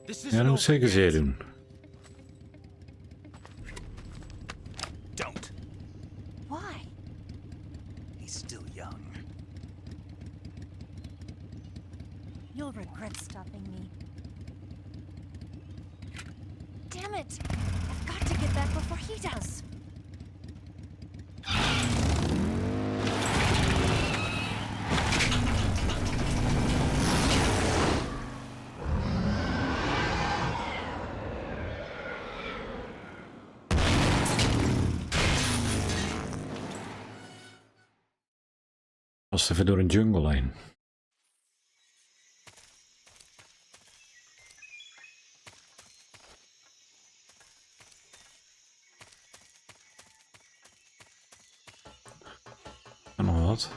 This Ja, isn't dat moet zeker zeer doen. Don't. Why? He's still young. You'll regret stopping me. Damn it! I've got to get back before he does. Was even door een jungle heen. En nog wat.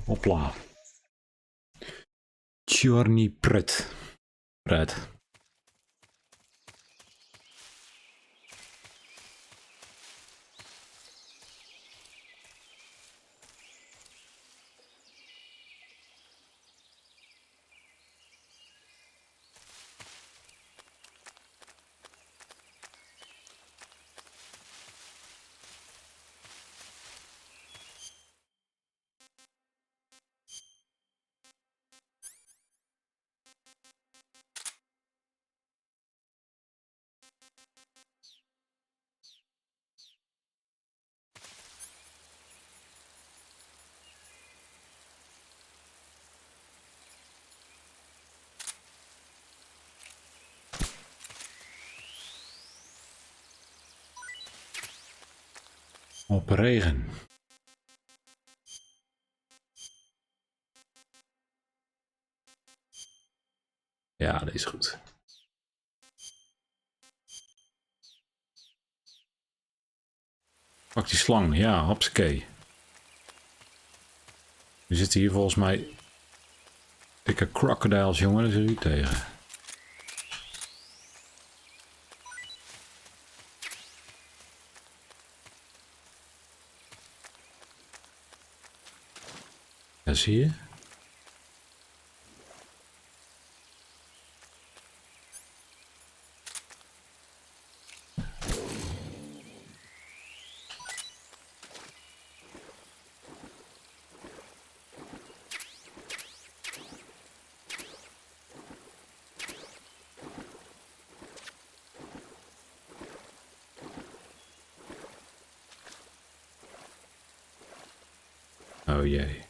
Hopla. Чёрный пред. Пред. Op regen. Ja, dat is goed. Pak die slang, ja, hopsakee. We zitten hier volgens mij dikke crocodiles, jongen, daar zit u tegen. Ja, zie je? Oh jee.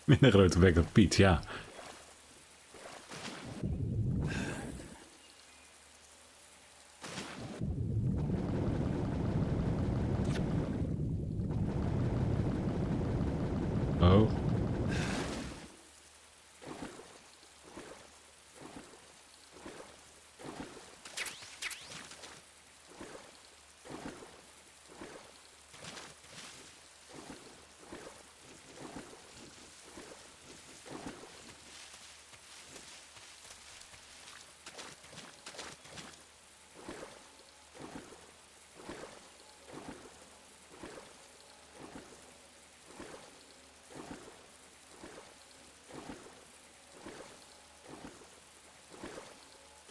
Minder grote bek dan Piet, ja. Oh.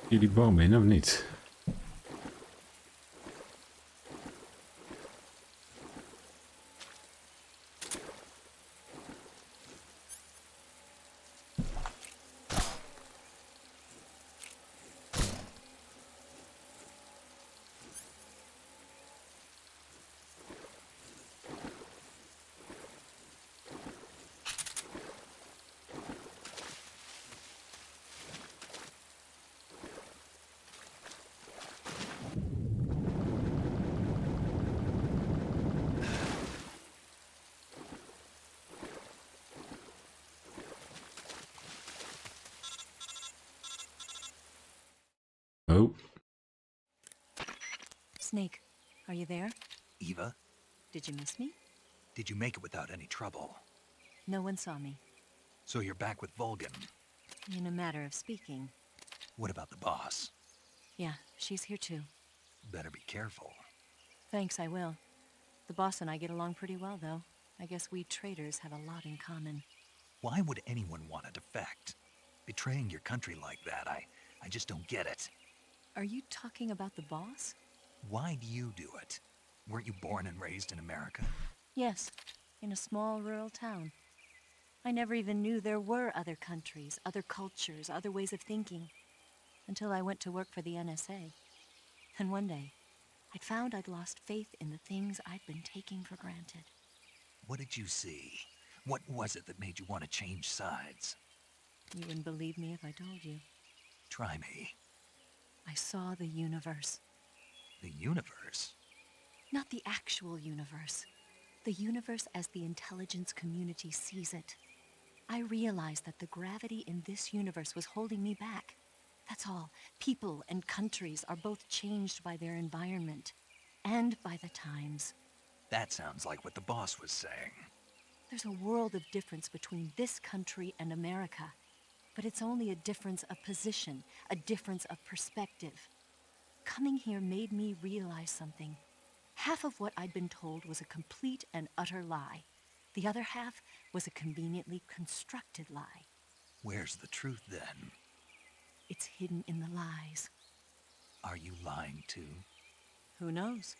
Zie je die boom in of niet? Oh. Snake, are you there? Eva, Did you miss me? did you make it without any trouble? No one saw me. So you're back with Vulcan. In a matter of speaking. What about the boss? Yeah, she's here too. Better be careful. Thanks, I will. The boss and I get along pretty well, though. I guess we traders have a lot in common. Why would anyone want to defect? Betraying your country like that, I just don't get it. Are you talking about the boss? Why do you do it? Weren't you born and raised in America? Yes, in a small rural town. I never even knew there were other countries, other cultures, other ways of thinking, until I went to work for the NSA. And one day, I'd found I'd lost faith in the things I'd been taking for granted. What did you see? What was it that made you want to change sides? You wouldn't believe me if I told you. Try me. I saw the universe. The universe? Not the actual universe. The universe as the intelligence community sees it. I realized that the gravity in this universe was holding me back. That's all. People and countries are both changed by their environment and by the times. That sounds like what the boss was saying. There's a world of difference between this country and America, but it's only a difference of position, a difference of perspective. Coming here made me realize something. Half of what I'd been told was a complete and utter lie. The other half was a conveniently constructed lie. Where's the truth then? It's hidden in the lies. Are you lying too? Who knows?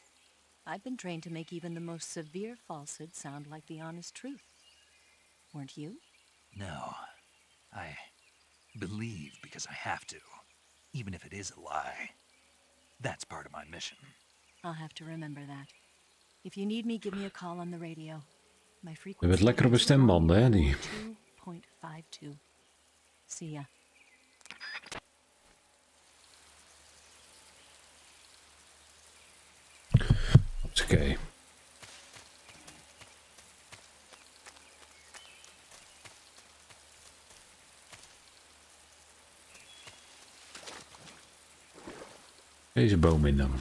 I've been trained to make even the most severe falsehood sound like the honest truth. Weren't you? No. I believe because I have to, even if it is a lie. That's part of my mission. I'll have to remember that. If you need me, give me a call on the radio. My Je frequency bent lekker op een stembanden, hè, die. 0.52. See ya. Oké. Deze boom in dan.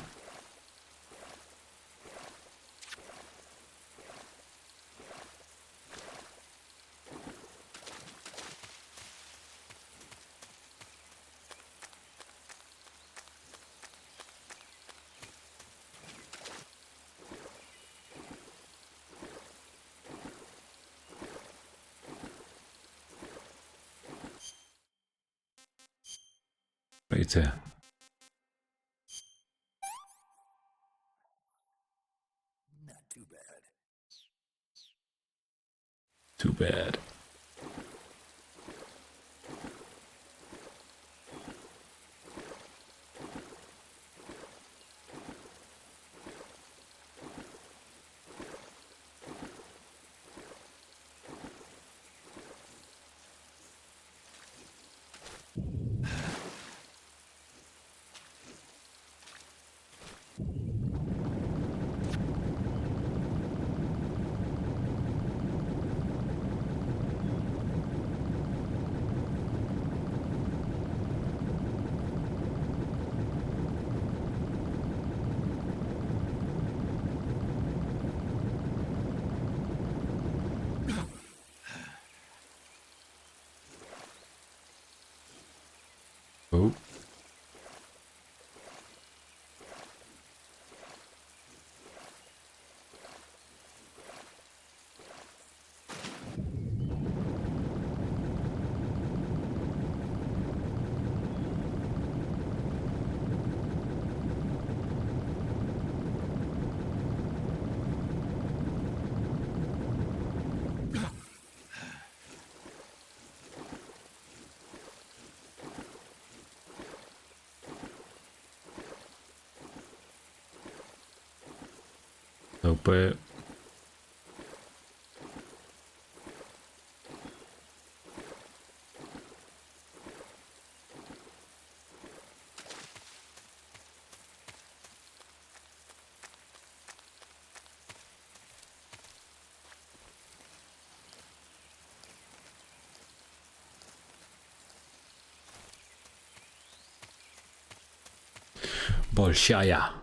Weten. Not too bad. Too bad. Oh. Lopen. Bolshaya.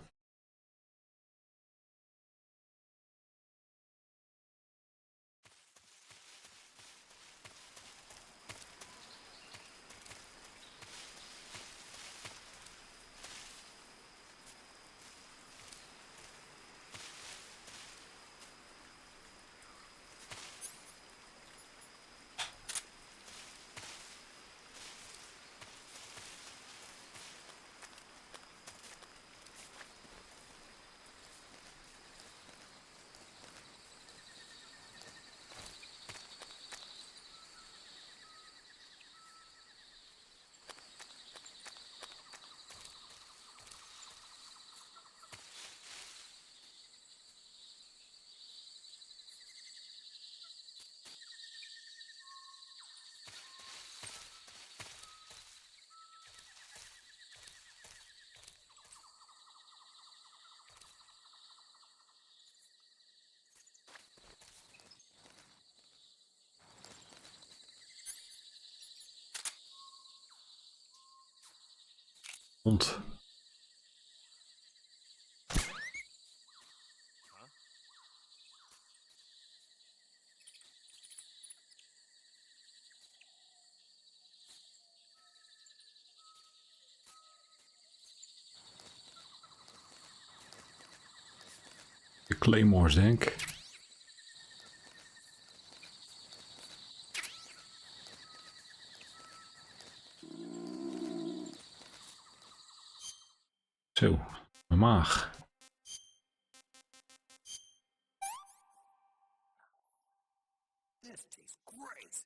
Hond. De Claymores, denk ik. Zo, mijn maag. This tastes great.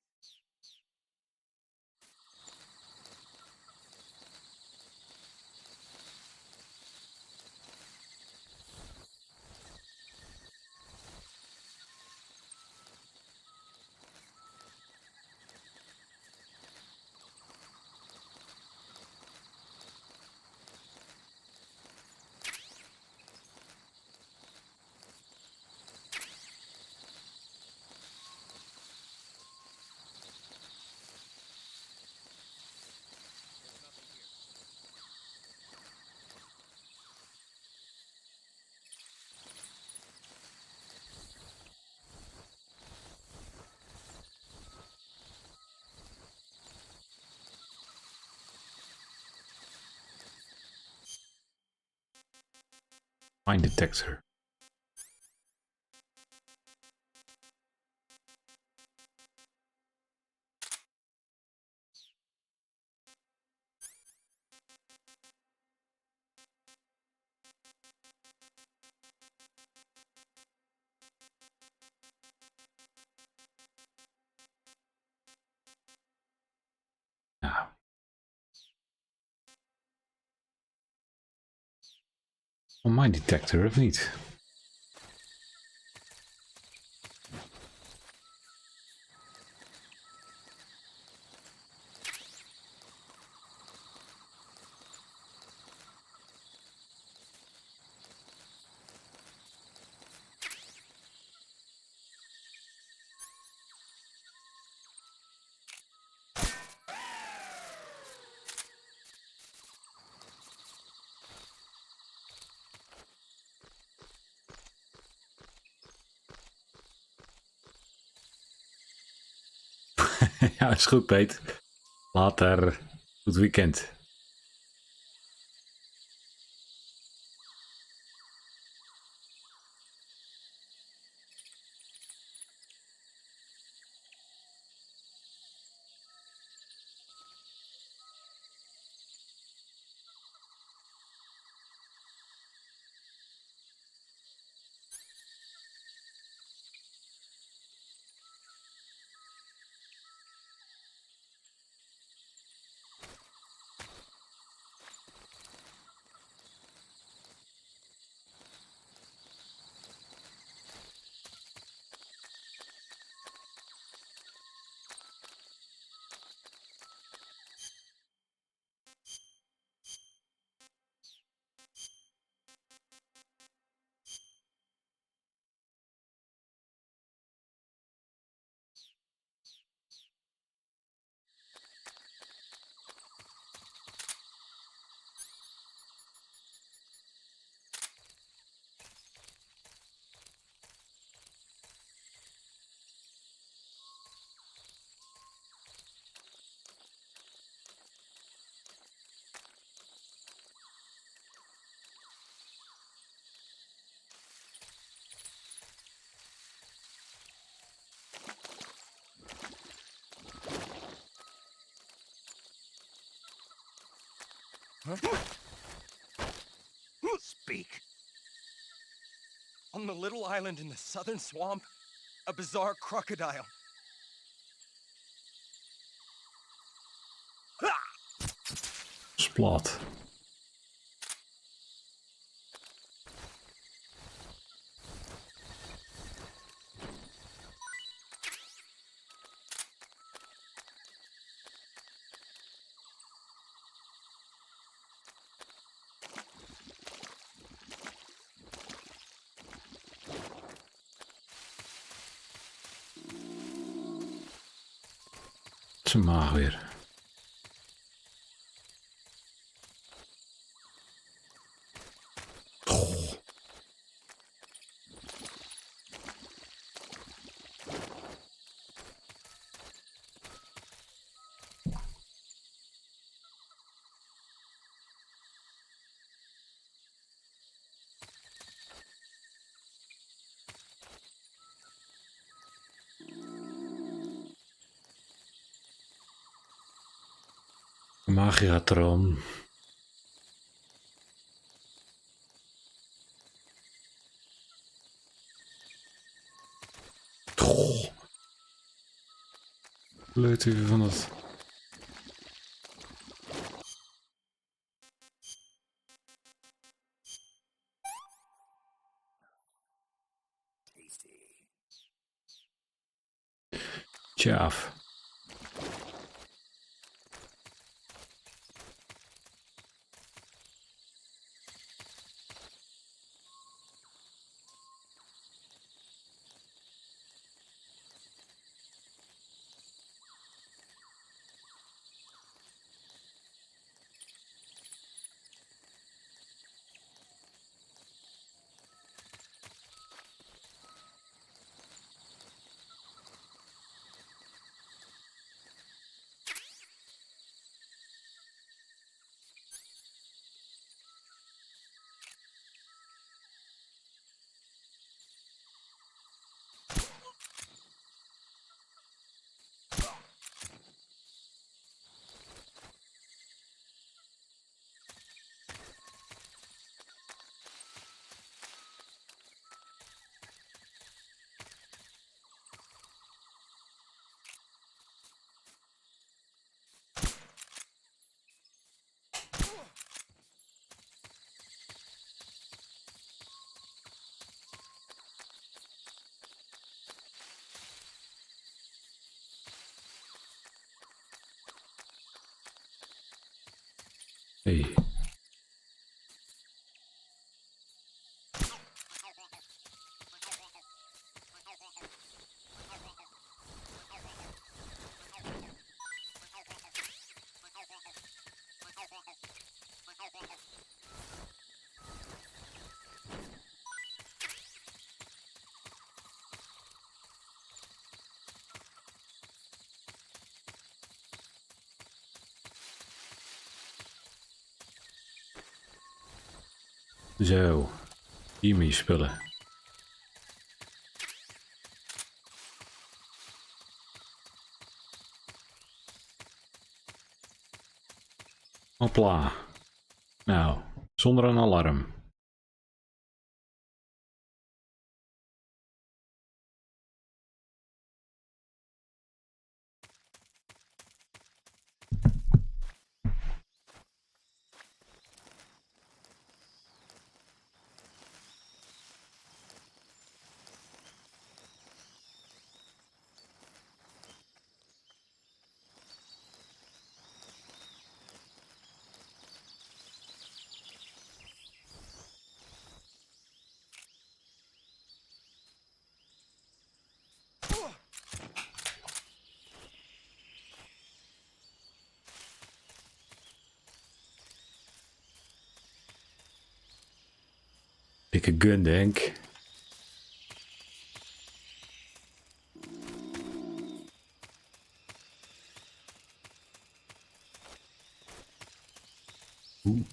Mine detector. Nou. Een mine detector of niet? Ja, is goed, Peet. Later. Goed weekend. Speak. On the little island in the southern swamp, a bizarre crocodile. Splat. Zijn maag weer. Goh. Magiatron. Goh. Leut even van dat. Tjaaf. Hey. Zo, hier moet je spullen. Hopla. Nou, zonder een alarm. Dikke gun, denk. Oeh.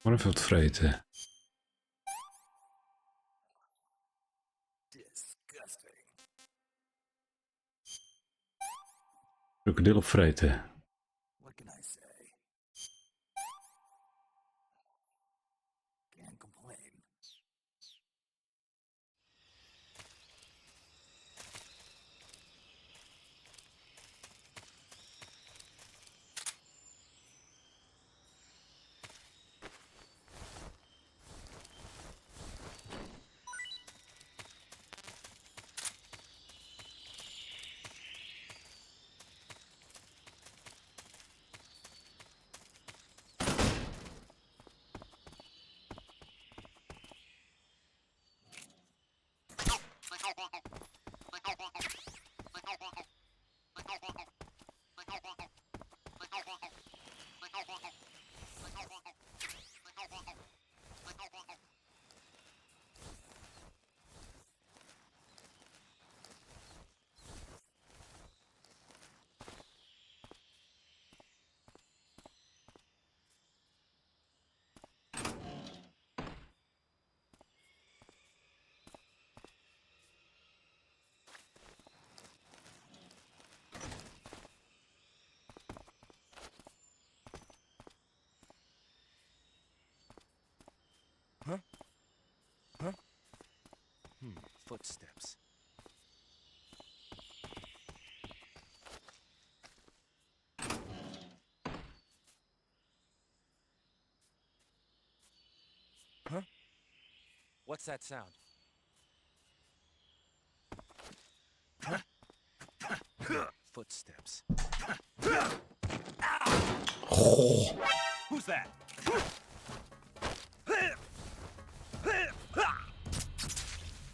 Maar even wat vreten. Krokodil opvreten. What can I say? Can't complain. Huh? Footsteps. Huh? What's that sound? Footsteps. Who's that?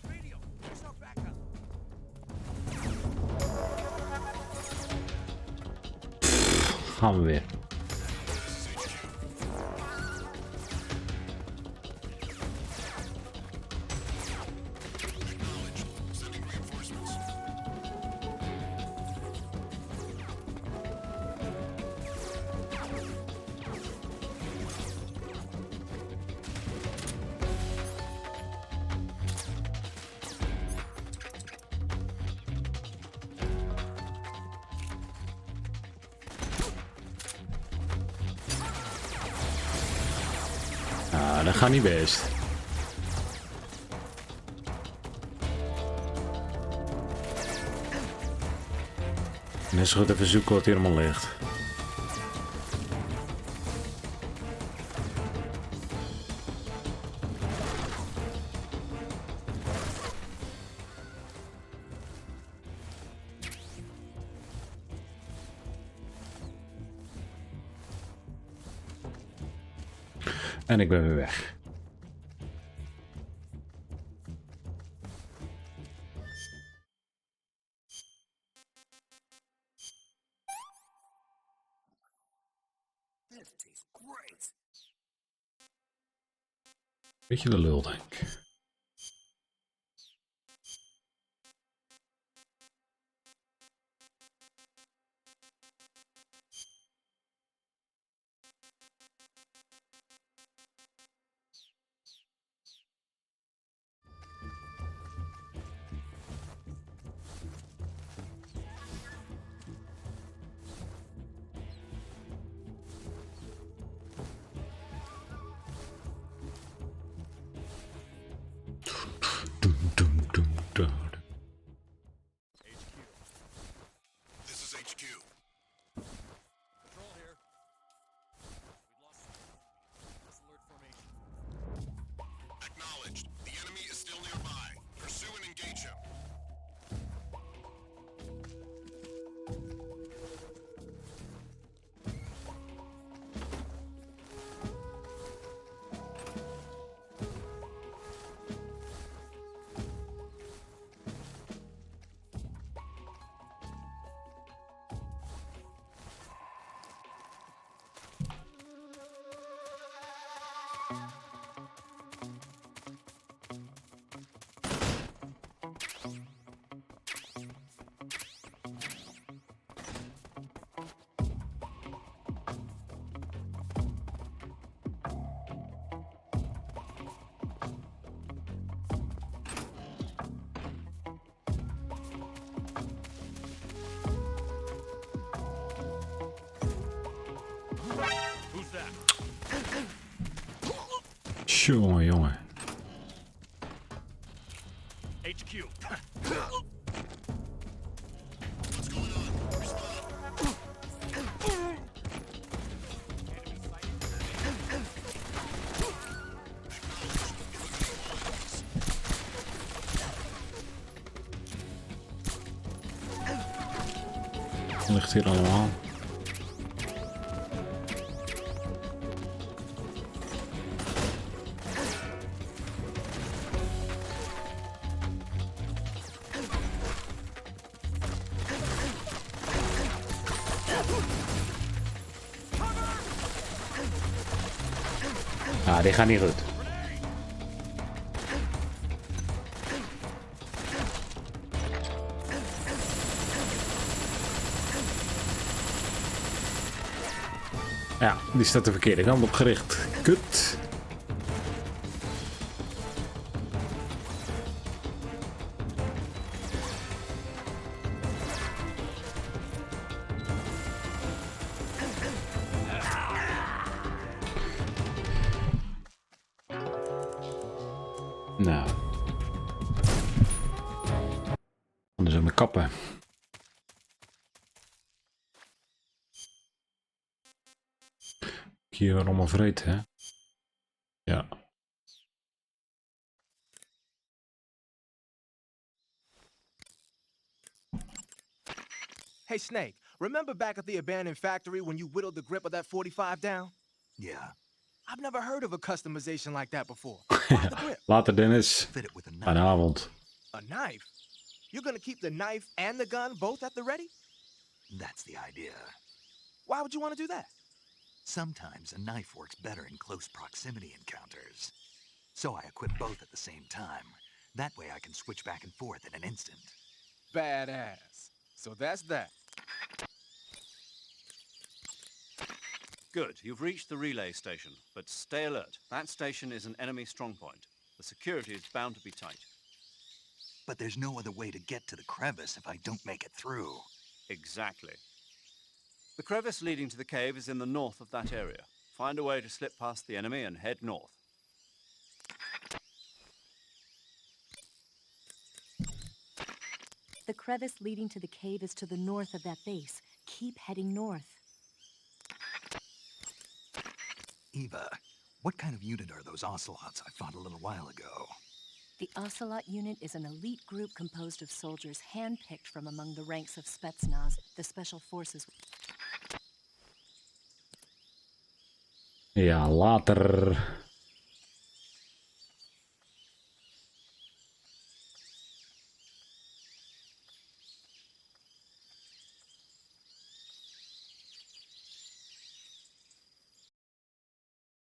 Radio, where's our backup? Gaan we weer. Dat gaat niet best. Net zo goed even zoeken wat hier allemaal ligt. En ik ben weer weg. Beetje de lul, denk ik. This is HQ. Control here. We've lost alert formation. Acknowledged. The enemy is still nearby. Pursue and engage him. Who's that? Jongen, jongen. HQ. What's going on? Respond. Wat ligt hier allemaal? Ah, die gaat niet goed. Ja, die staat de verkeerde kant op gericht. Kut. Nou. Anders zijn we kappen. Hier allemaal vreten, hè? Ja. Hey, Snake, remember back at the abandoned factory when you whittled the grip of that 45 down? Yeah. I've never heard of a customization like that before. Why the grip? Later, Dennis. Fit it with a knife. Fijne avond. A knife? You're gonna keep the knife and the gun both at the ready? That's the idea. Why would you want to do that? Sometimes a knife works better in close proximity encounters. So I equip both at the same time. That way I can switch back and forth in an instant. Badass. So that's that. Good, you've reached the relay station, but stay alert. That station is an enemy strongpoint. The security is bound to be tight. But there's no other way to get to the crevice if I don't make it through. Exactly. The crevice leading to the cave is in the north of that area. Find a way to slip past the enemy and head north. The crevice leading to the cave is to the north of that base. Keep heading north. Eva, what kind of unit are those ocelots I fought a little while ago? The Ocelot unit is an elite group composed of soldiers handpicked from among the ranks of Spetsnaz, the special forces. Ja, later.